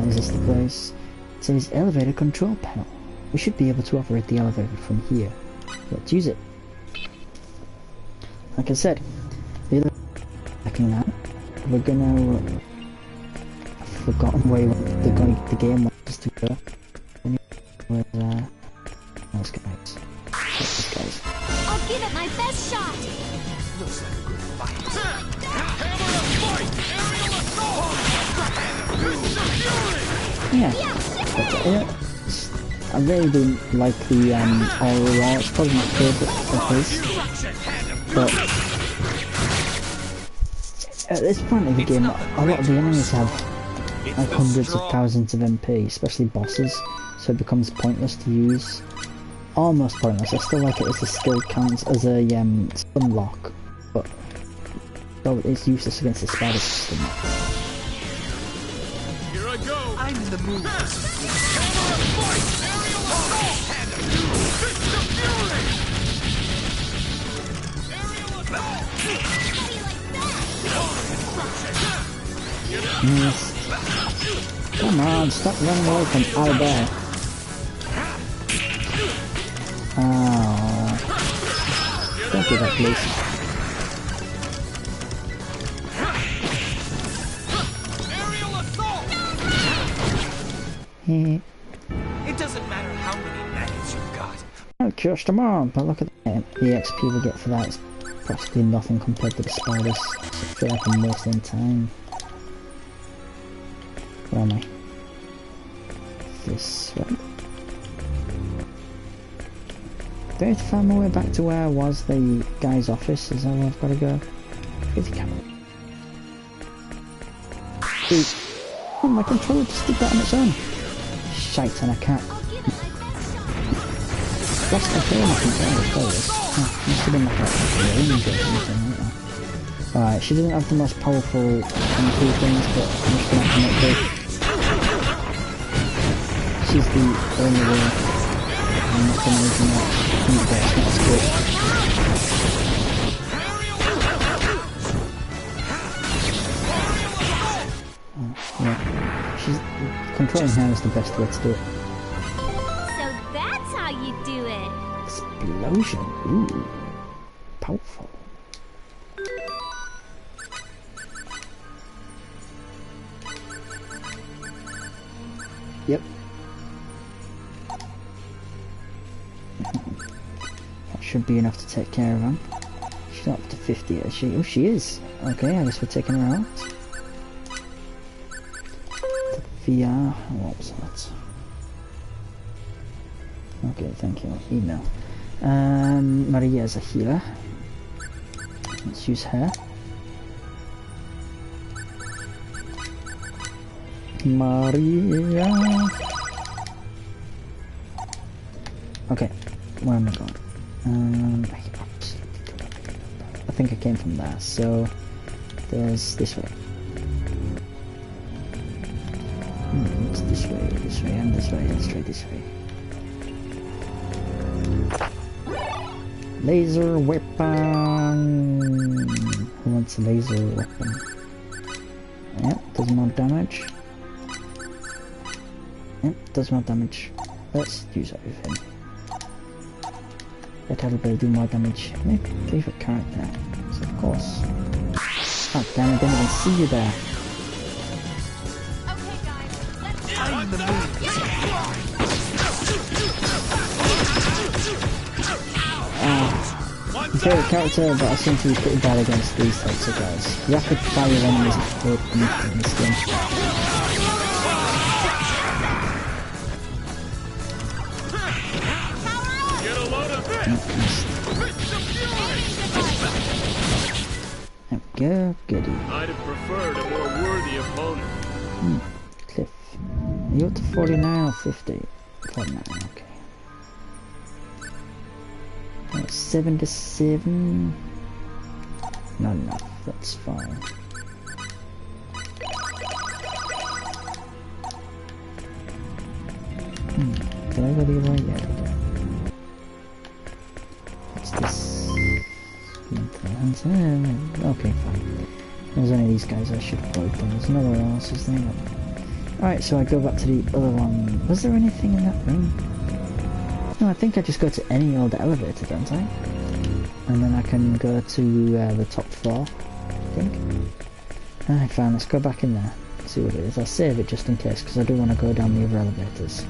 Is this the place? It says elevator control panel. We should be able to operate the elevator from here. Let's use it. Like I said, the we're gonna... I've forgotten where the game wants us to go. Anyway, those guys. Those guys. I'll give it my best shot! Looks like a good fight. Yeah, but, I really do like the Aurora. It's probably my favourite of his. But at this point of the game, a lot of the enemies have like hundreds of thousands of MP, especially bosses, so it becomes pointless to use. Almost pointless. I still like it as a skill count, as a stun lock, but it's useless against the spider system. Here I go! I'm in the mood. Yes. Come on, stop running away from Albert. Oh. Don't do that, please. It doesn't matter how many maggots you've got. Oh, just them on, but look at that. The XP we get for that is practically nothing compared to the spiders. So I feel like I'm wasting time. Where am I? This way. Do I have to find my way back to where I was, the guy's office? Is that where I've got to go? Get the camera. Dude. Oh, my controller just did that on its own. Shite, and I can't. Lost my phone, I controller, must have been like a range or something like that. Alright, she doesn't have the most powerful MP things, but I'm just gonna have to make her. She's the only way. I'm not gonna use that. It's not as good. Yeah. She's controlling her is the best way to do it. So that's how you do it. Explosion. Ooh. Powerful. Yep. That should be enough to take care of him. She's not up to 50, is she? Oh, she is. Okay, I guess we're taking her out. The VR. What was that? Okay, thank you. Email. Maria is a healer. Let's use her. Maria. Okay, where am I going? I think I came from there, so there's this way. It's this way, and this way. Let's try this way. Laser weapon! Who wants a laser weapon? Yep, does more damage. Yep, does more damage. Let's use everything. Let everybody do more damage. Maybe favorite character. So of course. Oh damn, I didn't even see you there. Okay, guys, let's go. I'm in the mood. Favorite character, but I seem to be pretty bad against these types of guys. Rapid fire enemies in this game. Get a load of this! go, goody. I'd have preferred a more worthy opponent. Cliff. Are you up to 49 or 50? 49, okay. 7 to 7. Not enough, that's fine. Did I go the other way? Yeah, I did. What's this? Okay, fine. There's only these guys I should avoid them. There's nowhere else, is there? Alright, so I go back to the other one. Was there anything in that room? No, I think I just go to any old elevator, don't I? And then I can go to the top floor, I think. Alright, fine, let's go back in there. See what it is. I'll save it just in case, because I do want to go down the other elevators.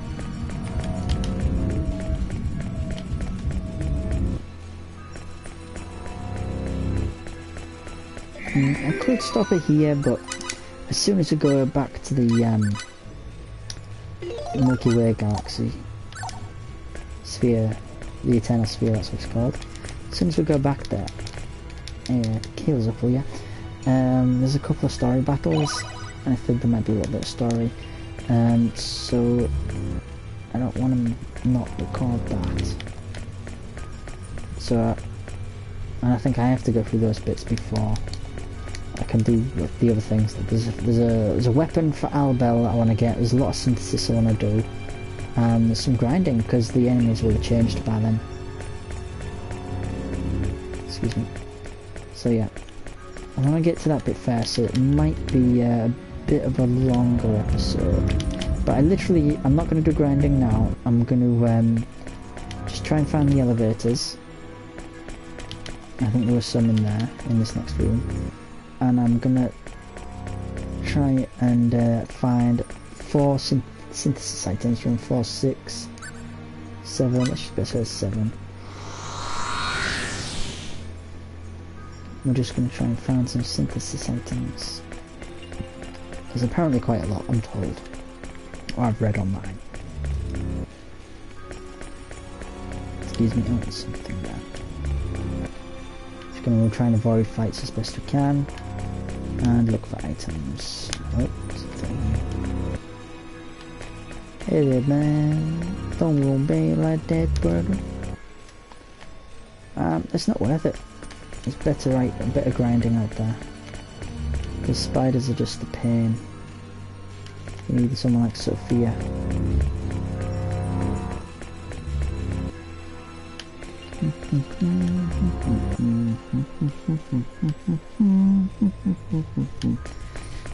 I could stop it here, but as soon as we go back to the Milky Way galaxy sphere, the Eternal Sphere, that's what it's called. As soon as we go back there, heals up, will ya? There's a couple of story battles, and I think there might be a little bit of story. So I don't want to not record that. So, and I think I have to go through those bits before I can do the other things. There's a weapon for Albel I want to get. There's a lot of synthesis I want to do, and there's some grinding because the enemies will have changed by then. Excuse me. So yeah, I want to get to that bit first. So it might be a bit of a longer episode, but I'm not going to do grinding now. I'm going to just try and find the elevators. I think there was some in there in this next room. And I'm gonna try and find 4 synthesis items from 4, 6, 7. Let's just go to 7. We're just gonna try and find some synthesis items. There's apparently quite a lot, I'm told. Or I've read online. Excuse me, oh, there's something there. Just gonna try and avoid fights as best we can. And look for items. Oh, something. Hey there, man. Don't be like that, brother. It's not worth it. It's better grinding out there. Because spiders are just a pain. You need someone like Sophia.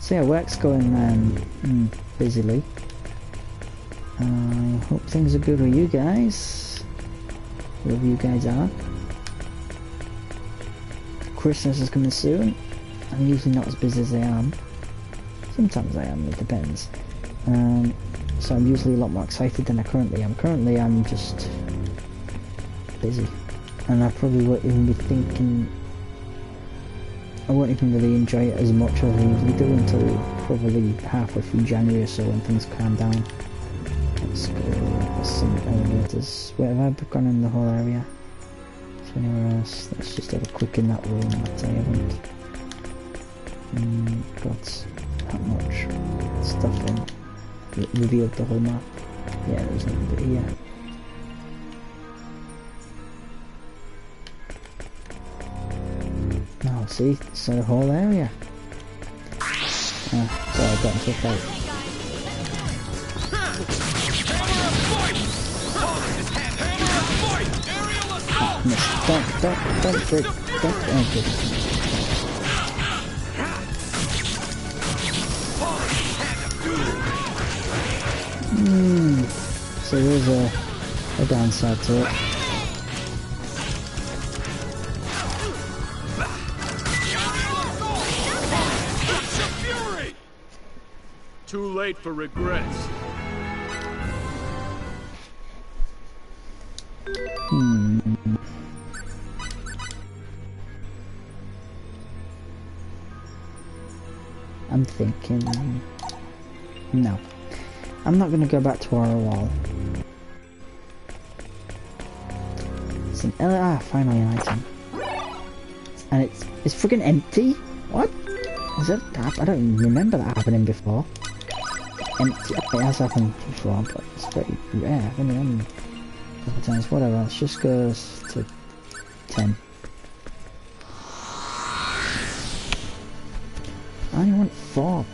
So yeah, work's going busily. I hope things are good with you guys, whoever you guys are. Christmas is coming soon. I'm usually not as busy as I am. Sometimes I am, it depends. So I'm usually a lot more excited than I currently am. Currently I'm just busy, and I probably won't even be thinking, I won't even really enjoy it as much as I usually do until probably halfway through January or so when things calm down. Let's go, there's some elevators. Where have I gone in the whole area? Is there anywhere else? Let's just have a quick in that room that I haven't got that much stuff in. Revealed the whole map. Yeah, there's a little bit here. Oh, see, it's the whole area. So I got into a fight. Don't break, so there's a downside to it. Too late for regrets. I'm thinking, no, I'm not gonna go back to our wall. It's an finally an item, and it's friggin' empty. What? Is it? I don't even remember that happening before. Empty. It has happened before, but it's very rare. I've only done it a couple of times. Whatever. It just goes to 10. I only want 4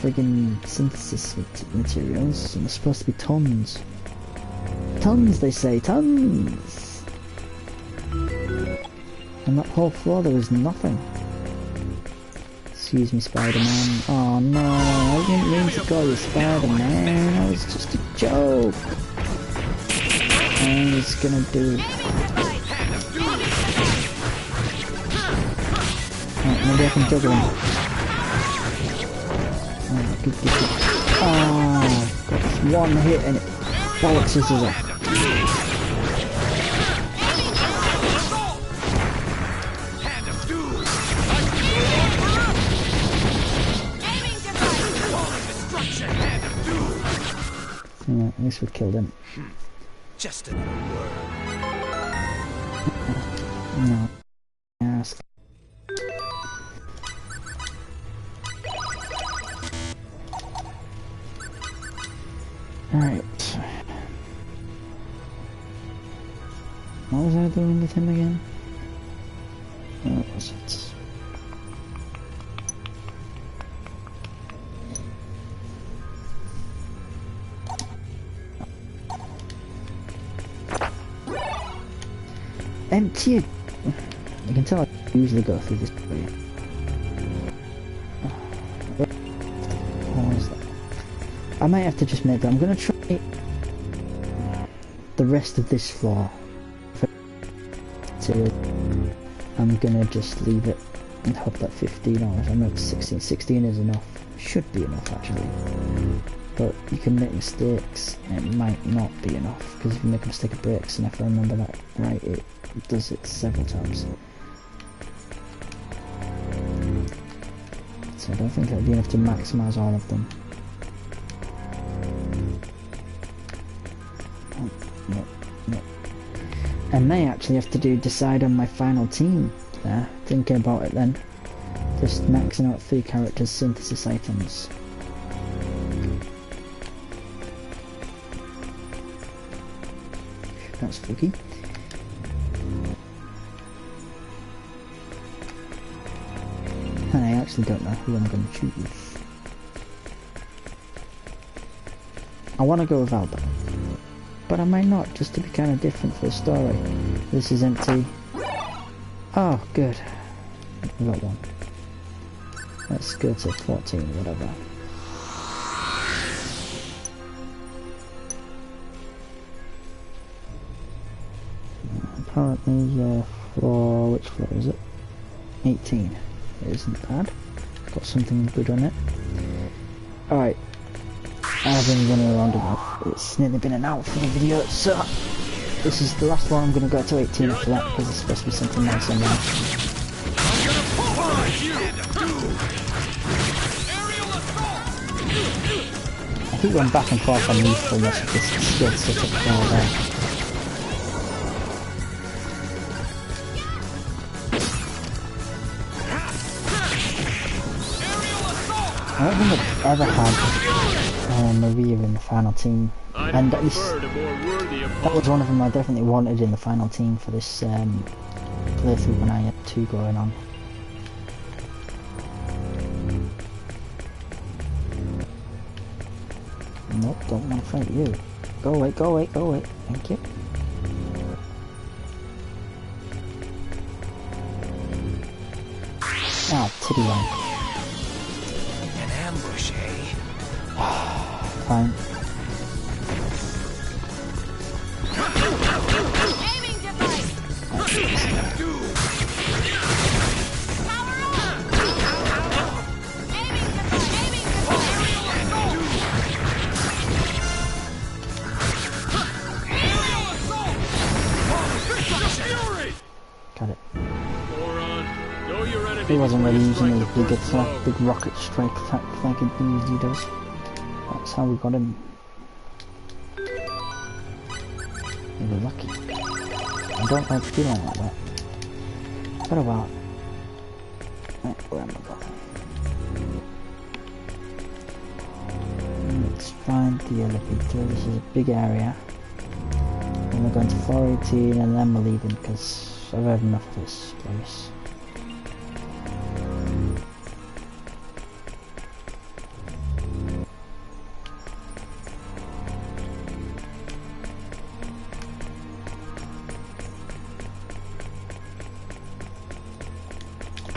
friggin' synthesis materials, and there's supposed to be tons. Tons, they say, tons! And that whole floor there was nothing. Excuse me, Spider-Man. Oh no, I didn't mean to call you Spider-Man, that was just a joke. I was gonna do... Right, maybe I can juggle him. Oh, good. Oh, got this one hit and it bollocks us up. Yeah, at least we killed him. Just another word. No. Ask. Alright. What was I doing with him again? What was it? Empty it! You can tell I usually go through this way. What was that? I might have to just make that. I'm gonna try the rest of this floor. I'm gonna just leave it and hope that 15 hours. I know it's 16. 16 is enough. Should be enough actually. But you can make mistakes. It might not be enough because if you make a mistake it breaks, and if I remember that right, it does it several times. So I don't think it'll be enough to maximise all of them. No. I may actually have to decide on my final team there, thinking about it then. Just maxing out 3 characters synthesis items. That's fuggy. And I actually don't know who I'm going to choose. I want to go with Albert, but I might not, just to be kind of different for the story. This is empty. Oh, good. We got one. Let's go to 14, whatever. Apparently, floor, which floor is it? 18. It isn't bad. Got something good on it. Alright. I've been running around enough. It's nearly been an hour for the video, so this is the last one. I'm going to go to 18 after that because there's supposed to be something nice on there. I keep going back and forth on usefulness of this skill setup floor there. I don't think I've ever had Maria in the final team, and at least that was one of them I definitely wanted in the final team for this playthrough when I had 2 going on. Nope, don't want to fight you. Go away, go away, go away. Thank you. Ah, titty one. Ambush, eh? Fine. Aiming device. Power on. Aiming device. Got it. Goron, He wasn't really using his big rocket strike attack like he usually does. That's how we got him. We were lucky. I don't like feeling like that. But a while. Right, where am I going? Let's find the elevator. This is a big area. And we're going to floor 18 and then we're leaving because I've had enough of this place.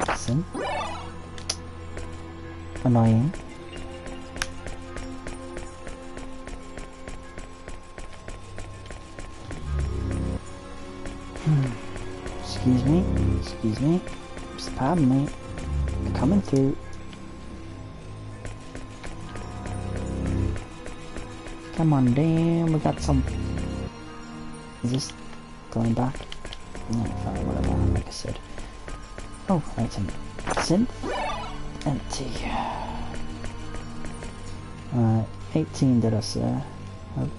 Listen. Annoying. Excuse me, just pardon me, I'm coming through. Come on, damn, we got some. Is this going back? No, fine, whatever, like I said. Oh, item. Synth. Empty. Alright, 18 did I say?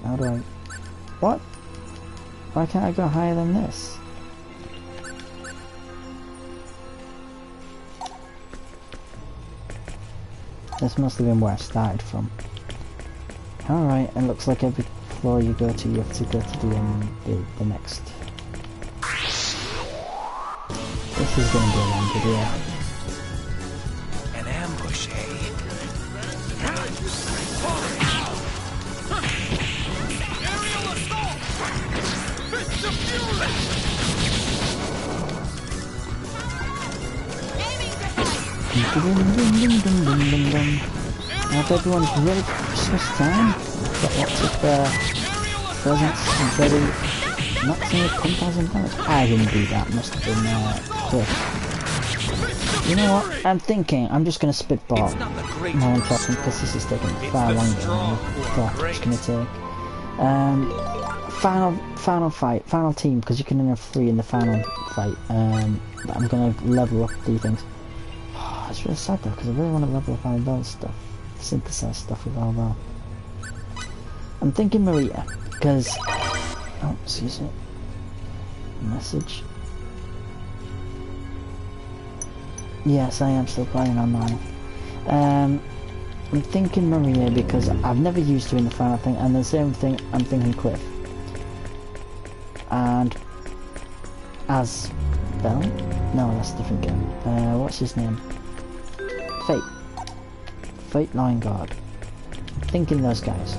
How do I... What? Why can't I go higher than this? This must have been where I started from. Alright, it looks like every floor you go to, you have to go to the next. This is going to be a long video. An ambush, eh? Aerial assault! Fist of fury! I hope everyone's ready for Christmas time. Got lots of presents and ready. Not saying $10,000. I didn't do that. Must have been Cliff. You know what? I'm thinking. I'm just gonna spitball my own talking because this is taking far longer than I thought it was gonna take. Final team because you can only have 3 in the final fight. I'm gonna level up the things. It's really sad though, because I really want to level up Albell stuff, synthesize stuff with Albell. I'm thinking Maria, because... Oh, excuse me. Message. Yes, I am still playing online. I'm thinking Maria because I've never used her in the final thing, and the same thing, I'm thinking Cliff. And... As... Bell? No, that's a different game. What's his name? Fate Line Guard. I'm thinking those guys.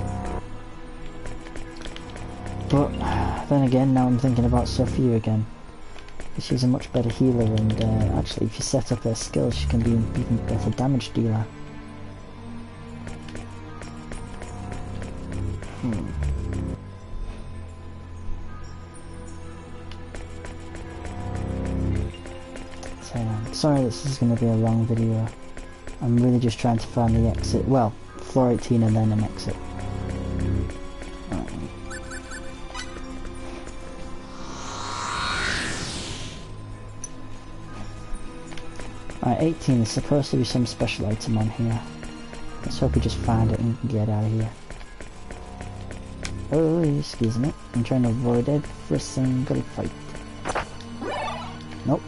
But then again, now I'm thinking about Sophia again. She's a much better healer, and actually if you set up her skills she can be an even better damage dealer. So sorry this is going to be a long video. I'm really just trying to find the exit. Well, floor 18 and then an exit. Alright, 18, there's supposed to be some special item on here. Let's hope we just find it and get out of here. Oh, excuse me. I'm trying to avoid every single fight. Nope.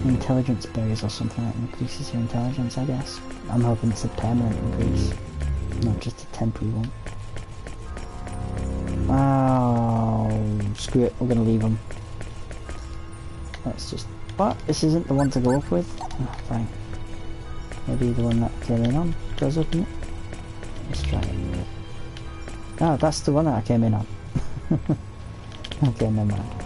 Intelligence berries or something that increases your intelligence, I guess. I'm hoping it's a permanent increase, not just a temporary one. Oh, screw it, we're gonna leave them. Let's just... What? This isn't the one to go up with? Oh, fine. Maybe the one that came in on goes up in it? Let's try it. Oh, that's the one that I came in on. Okay, never mind.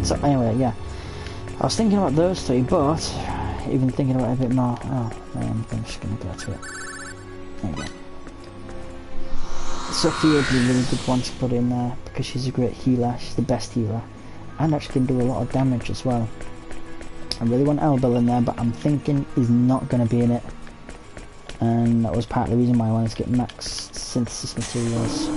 So anyway, yeah, I was thinking about those 3, but even thinking about it a bit more. Oh, I'm just gonna go to it. There you go. Sophia would be a really good one to put in there because she's a great healer. She's the best healer, and actually can do a lot of damage as well. I really want Albell in there, but I'm thinking he's not going to be in it, and that was part of the reason why I wanted to get max synthesis materials.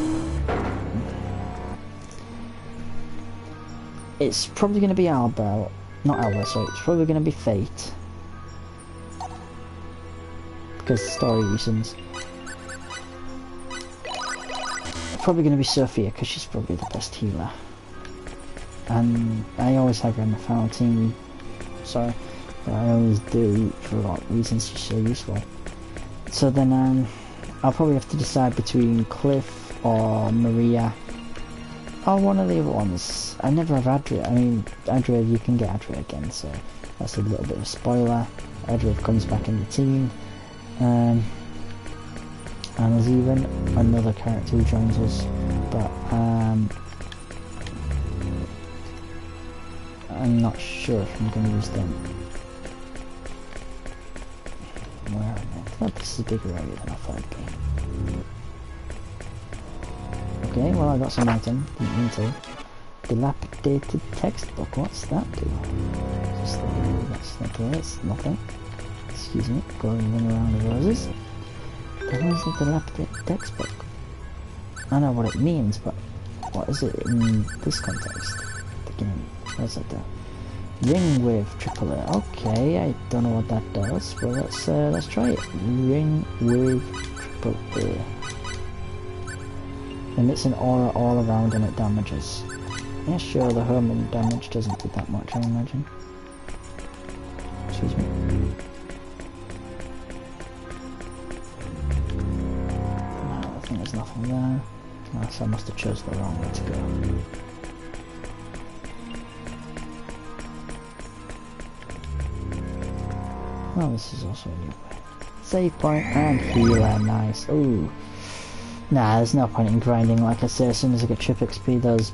it's probably going to be Alba, not Alba, sorry, it's probably going to be Fate. Because of story reasons. Probably going to be Sophia, because she's probably the best healer. And I always have her in the final team, sorry, but I always do for like reasons she's so useful. So then I'll probably have to decide between Cliff or Maria. Or one of the other ones. I never have Adria. I mean, Adria, you can get Adria again, so that's a little bit of a spoiler. Adria comes back in the team. And there's even another character who joins us, but I'm not sure if I'm going to use them. Where am I? Oh, this is a bigger area than I thought it'd be. Okay, well I got some item, didn't mean to. Dilapidated textbook, what's that do? Just that's okay, it's nothing. Excuse me, going around the roses. The hell is a dilapidated textbook? I know what it means, but what is it in this context? Beginning, what's that do? Ring with triple A. Okay, I don't know what that does, but let's try it. Ring with triple A. Emits an aura all around and it damages. Yeah, sure, the Herman damage doesn't do that much, I imagine. Excuse me. No, I think there's nothing there. No, so I must have chosen the wrong way to go. Oh, this is also a new way. Save point and healer, nice. Ooh. Nah, there's no point in grinding. Like I say, as soon as I get trip XP, those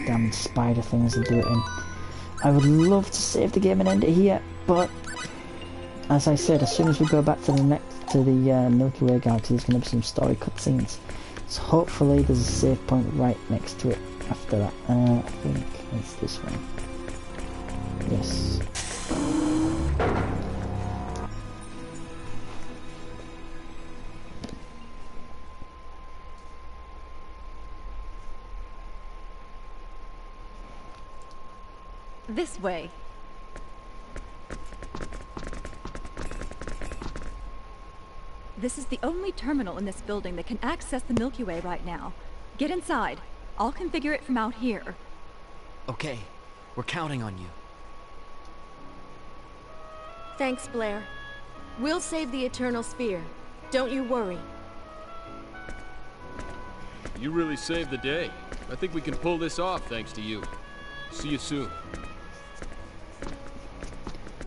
damn spider things will do it in. I would love to save the game and end it here, but as I said, as soon as we go back to the Milky Way galaxy, there's going to be some story cutscenes. So hopefully there's a save point right next to it after that. I think it's this one. Yes. This way. This is the only terminal in this building that can access the Milky Way right now. Get inside. I'll configure it from out here. Okay, we're counting on you. Thanks, Blair. We'll save the Eternal Sphere. Don't you worry. You really saved the day. I think we can pull this off thanks to you. See you soon.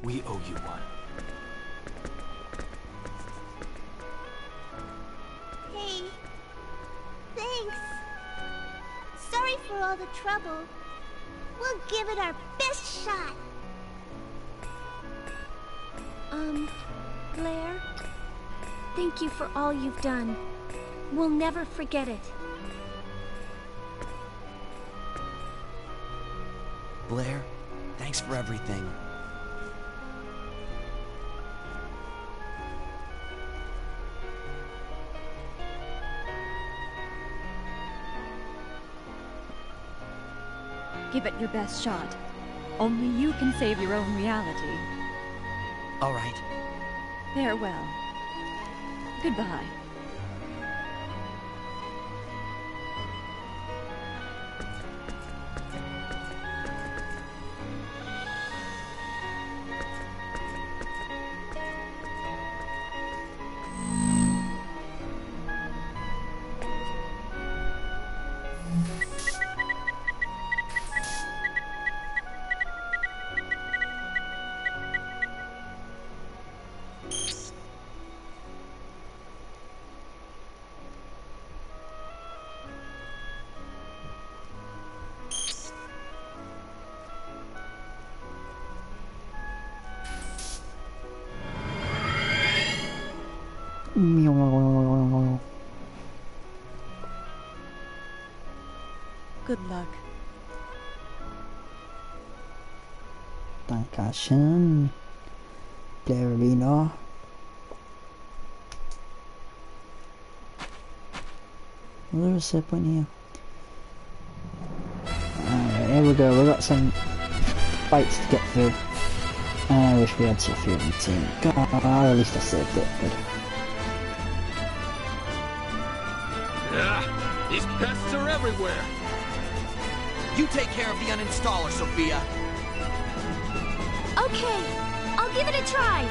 We owe you one. Hey, thanks. Sorry for all the trouble. We'll give it our best shot. Blair, thank you for all you've done. We'll never forget it. Blair, thanks for everything. Give it your best shot. Only you can save your own reality. All right. Farewell. Goodbye. Good luck. Dankeschön. Blarina. Well, there's a point here. Alright, here we go. We've got some fights to get through. I wish we had Tiffy on the team. God, at least I saved it. Good. These pests are everywhere. You take care of the uninstaller, Sophia. Okay, I'll give it a try.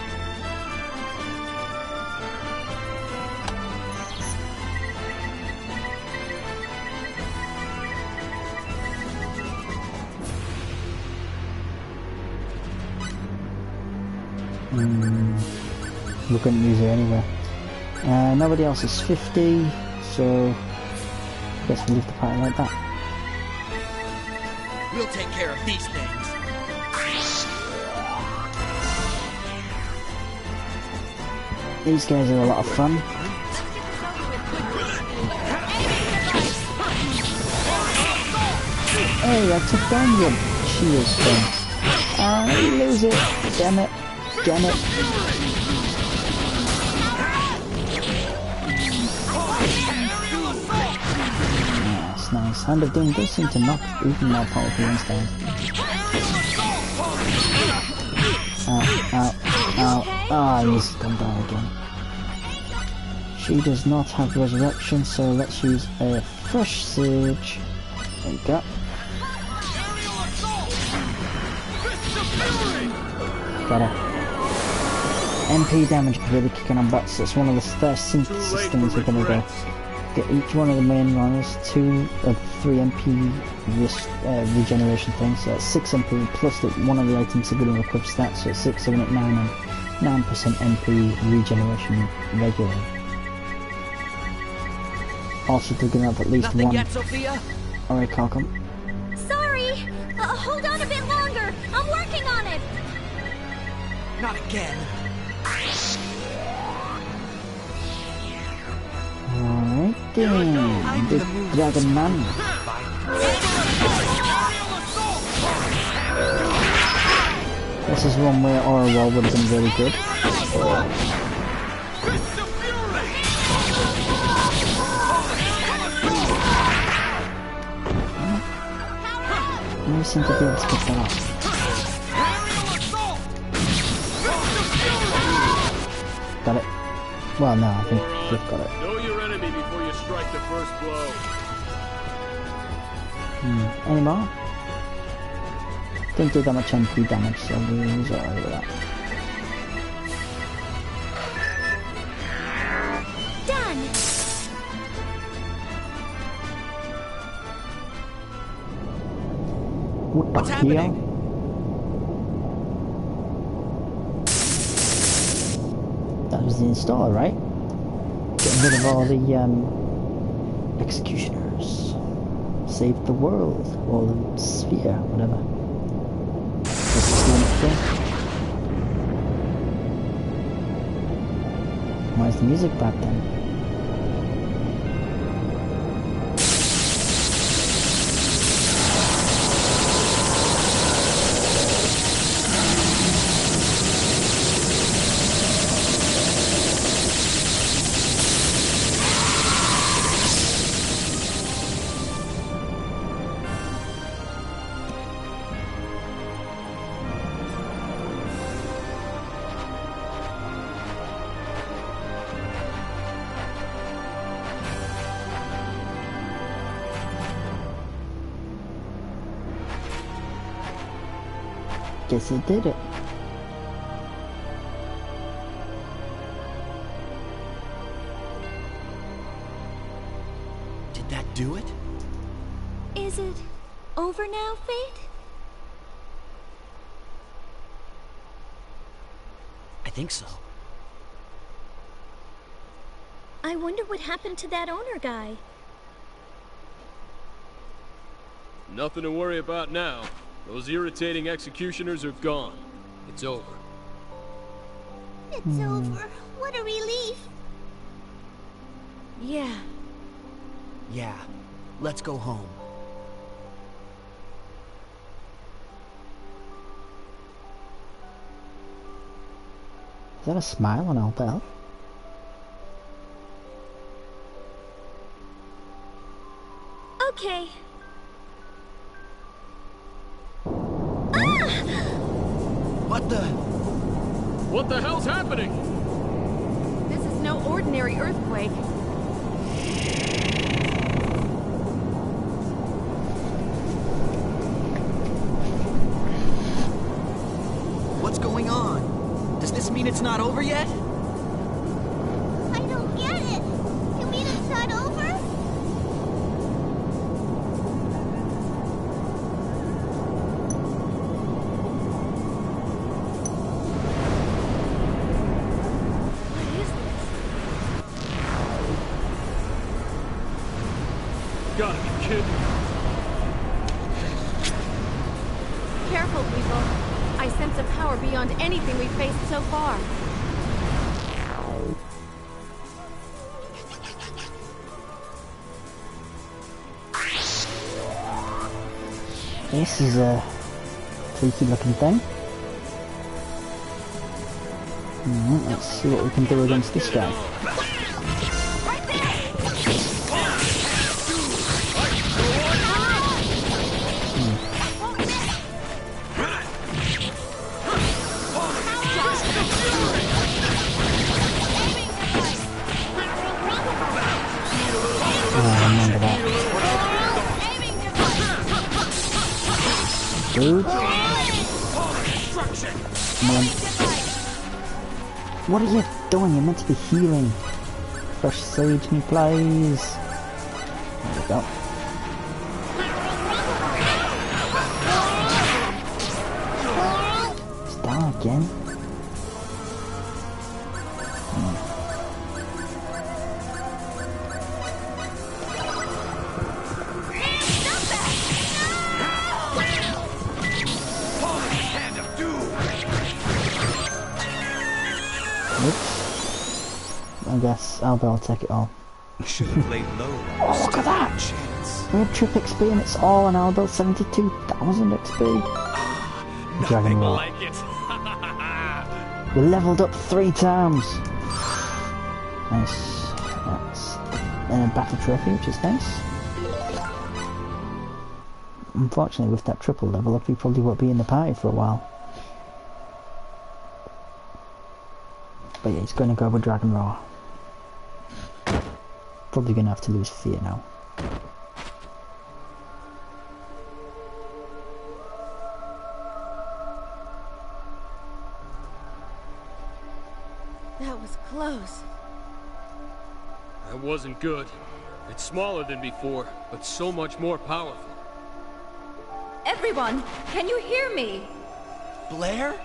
We couldn't use it anyway. Nobody else is 50, so I guess we'll leave the party like that. We'll take care of these things. These guys are a lot of fun. Hey, I took down your shield thing. I lose it. Damn it. Damn it. That's nice. Hand of Doom does seem to knock even more powerful ones down. Ow, ow, ow. Ah, he's gone down again. She does not have resurrection, so let's use a fresh surge. There we go. Got her. MP damage is really kicking on butts. It's one of the first synthesis things we're gonna do. Get each one of the main runners 2 or 3 MP regeneration things. So that's 6 MP plus one of the items are going to recover stats. So it's 6, 7, 8, 9 and 9% MP regeneration regularly. Also they're going to have at least Nothing one. Yet, Sophia? Alright, Calcom. Sorry! Hold on a bit longer! I'm working on it! Not again. Alright then, the Dragon Man. This is one where Aura Wall would have been really good. I seem to be able to pick that up. Got it. Well, no, I think we've got it. Know your enemy before you strike the first blow. Any more? Didn't do that much MP damage, so we was alright with that. Done! What's happening? That was the installer, right? Getting rid of all the executioners. Save the world, or the sphere, whatever. Why's the music back then? Guess it did it. Did that do it? Is it over now, Fate? I think so. I wonder what happened to that owner guy. Nothing to worry about now. Those irritating executioners are gone. It's over. It's over. What a relief. Yeah. Yeah. Let's go home. Is that a smile on Albel? Okay. What the? What the hell's happening? This is no ordinary earthquake. What's going on? Does this mean it's not over yet? I don't get it. You mean it's not over? Gotta be kidding. Careful, Weasel. I sense a power beyond anything we've faced so far. This is a freaky looking thing. Let's see what we can do against this guy. Dude. Come on. What are you doing? You're meant to be healing. Fresh sage me, please. There we go. It's down again. I guess I'll take it all. Should have played low. Oh, look at that! We had trip XP and it's all an Albert 72,000 XP. Dragon Roar. Like it. We leveled up 3 times. Nice. That's a battle trophy, which is nice. Unfortunately, with that triple level up, we probably won't be in the party for a while. But yeah, he's going to go with Dragon Roar. Probably going to have to lose Fear now. That was close. That wasn't good. It's smaller than before, but so much more powerful. Everyone, can you hear me? Blair?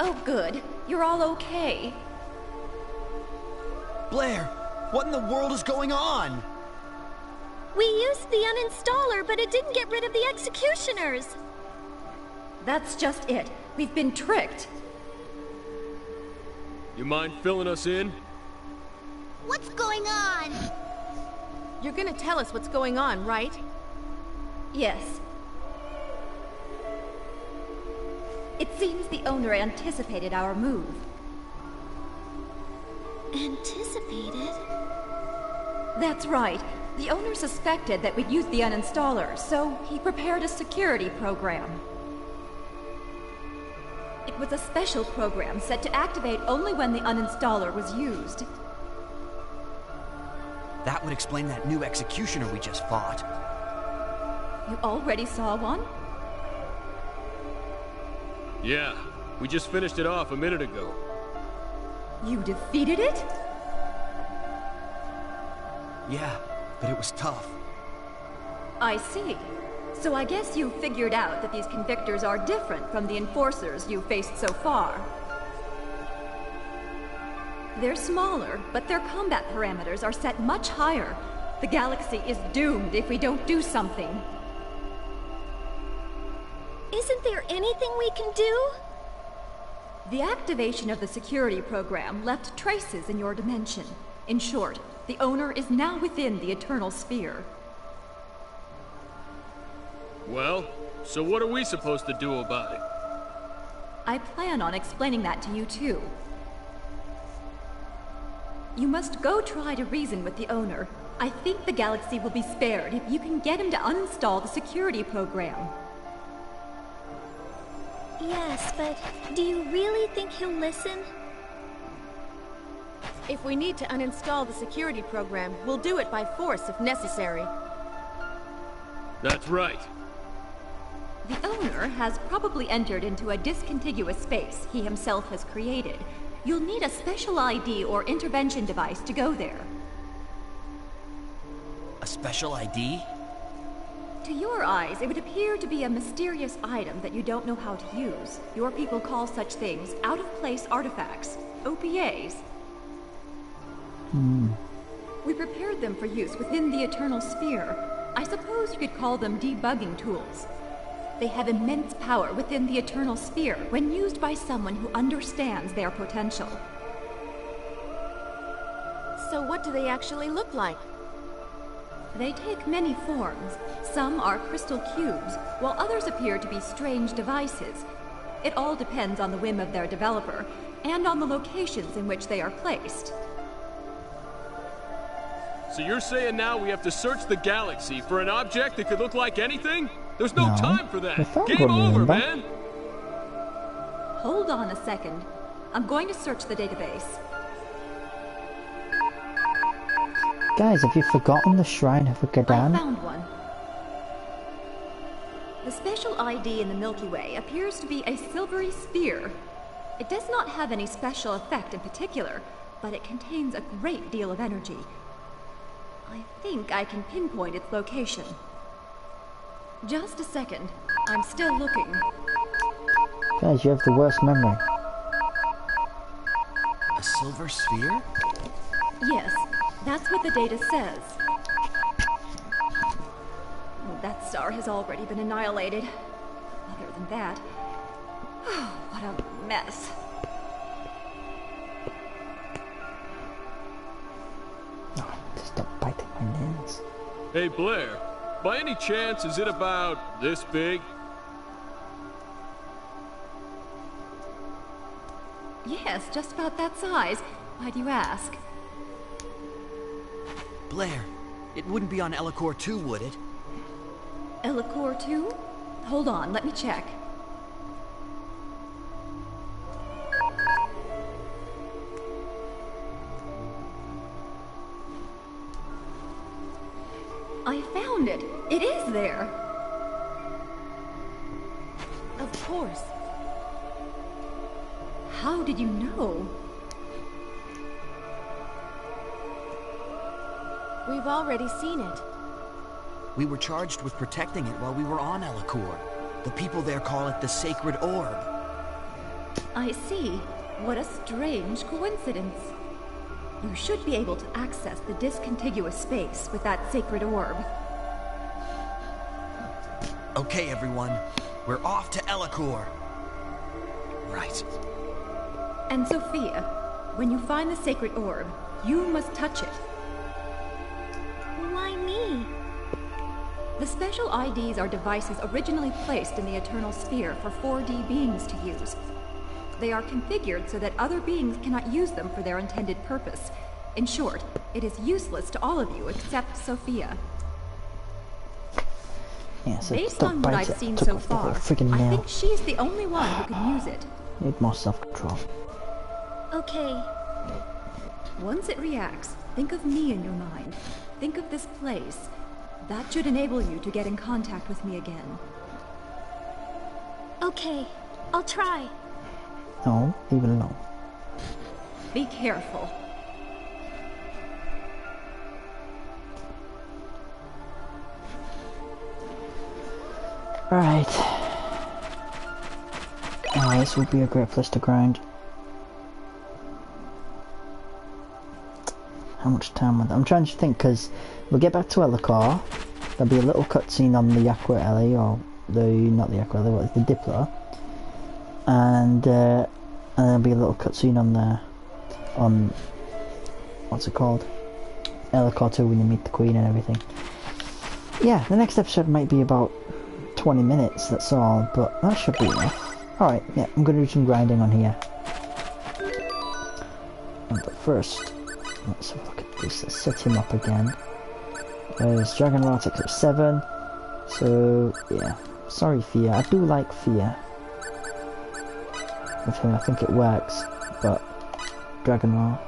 Oh, good. You're all okay. Blair, what in the world is going on? We used the uninstaller, but it didn't get rid of the executioners. That's just it. We've been tricked. You mind filling us in? What's going on? You're gonna tell us what's going on, right? Yes. It seems the owner anticipated our move. Anticipated? That's right. The owner suspected that we'd use the uninstaller, so he prepared a security program. It was a special program set to activate only when the uninstaller was used. That would explain that new executioner we just fought. You already saw one? Yeah, we just finished it off a minute ago. You defeated it? Yeah, but it was tough. I see. So I guess you figured out that these convictors are different from the enforcers you've faced so far. They're smaller, but their combat parameters are set much higher. The galaxy is doomed if we don't do something. Isn't there anything we can do? The activation of the security program left traces in your dimension. In short, the owner is now within the Eternal Sphere. Well, so what are we supposed to do about it? I plan on explaining that to you too. You must go try to reason with the owner. I think the galaxy will be spared if you can get him to uninstall the security program. Yes, but do you really think he'll listen? If we need to uninstall the security program, we'll do it by force if necessary. That's right. The owner has probably entered into a discontiguous space he himself has created. You'll need a special ID or intervention device to go there. A special ID? To your eyes, it would appear to be a mysterious item that you don't know how to use. Your people call such things out-of-place artifacts, OPAs. We prepared them for use within the Eternal Sphere. I suppose you could call them debugging tools. They have immense power within the Eternal Sphere when used by someone who understands their potential. So what do they actually look like? They take many forms. Some are crystal cubes, while others appear to be strange devices. It all depends on the whim of their developer, and on the locations in which they are placed. So you're saying now we have to search the galaxy for an object that could look like anything? There's no time for that. Game over, man. Hold on a second. I'm going to search the database. Guys, have you forgotten the Shrine of Gadan? I found one. The special ID in the Milky Way appears to be a silvery sphere. It does not have any special effect in particular, but it contains a great deal of energy. I think I can pinpoint its location. Just a second. I'm still looking. Guys, you have the worst memory. A silver sphere? Yes, that's what the data says. That star has already been annihilated. Other than that, what a mess. Oh, stop biting my nails. Hey, Blair. By any chance, is it about this big? Yes, just about that size. Why do you ask? Blair, it wouldn't be on Elacor 2, would it? Elacor 2? Hold on, let me check. I found it! It is there! Of course. How did you know? We've already seen it. We were charged with protecting it while we were on Elacor. The people there call it the Sacred Orb. I see. What a strange coincidence. You should be able to access the discontiguous space with that Sacred Orb. Okay, everyone. We're off to Elacor. Right. And Sophia, when you find the Sacred Orb, you must touch it. Why me? The special IDs are devices originally placed in the Eternal Sphere for 4D beings to use. They are configured so that other beings cannot use them for their intended purpose. In short, it is useless to all of you except Sophia. Yeah, so based on what I've seen so far, I think she's the only one who can use it. Need more self-control. Okay. Once it reacts, think of me in your mind. Think of this place. That should enable you to get in contact with me again. Okay, I'll try. No, leave it alone. Be careful. Right. Oh, this would be a great place to grind. How much time with it? I'm trying to think, because we'll get back to Elacor. There'll be a little cutscene on the Aqua Ellie, or not the Aqua Ellie, what is the Diplo. And there'll be a little cutscene on what's it called? Elacor 2 when you meet the Queen and everything. Yeah, the next episode might be about 20 minutes, that's all, but that should be enough. Alright, yeah, I'm gonna do some grinding on here. But first, let's have a look at this. Let's set him up again. There's Dragon Rotic at 7. So, yeah. Sorry, Fia. I do like Fia. with him. I think it works, but Dragon Roar.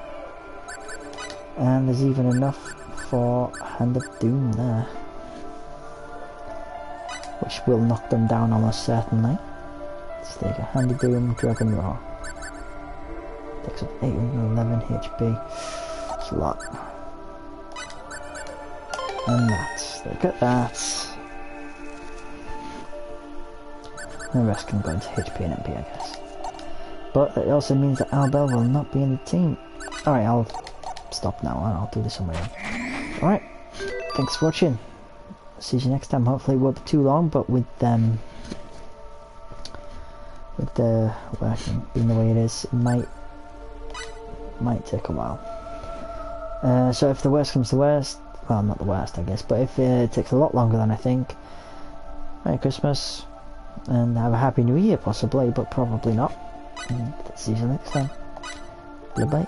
And there's even enough for Hand of Doom there, which will knock them down almost certainly. Let's take a Hand of Doom, Dragon Roar. Takes up 811 HP. That's a lot. And that's, look at that. The rest can go into HP and MP, I guess. But it also means that Albel will not be in the team. Alright, I'll stop now and I'll do this on my own. Alright, thanks for watching. See you next time. Hopefully it won't be too long, but with the working being the way it is, it might take a while. So if the worst comes to worst, well, not the worst I guess, but if it takes a lot longer than I think, Merry Christmas and have a Happy New Year possibly, but probably not. And see you next time. Bye bye.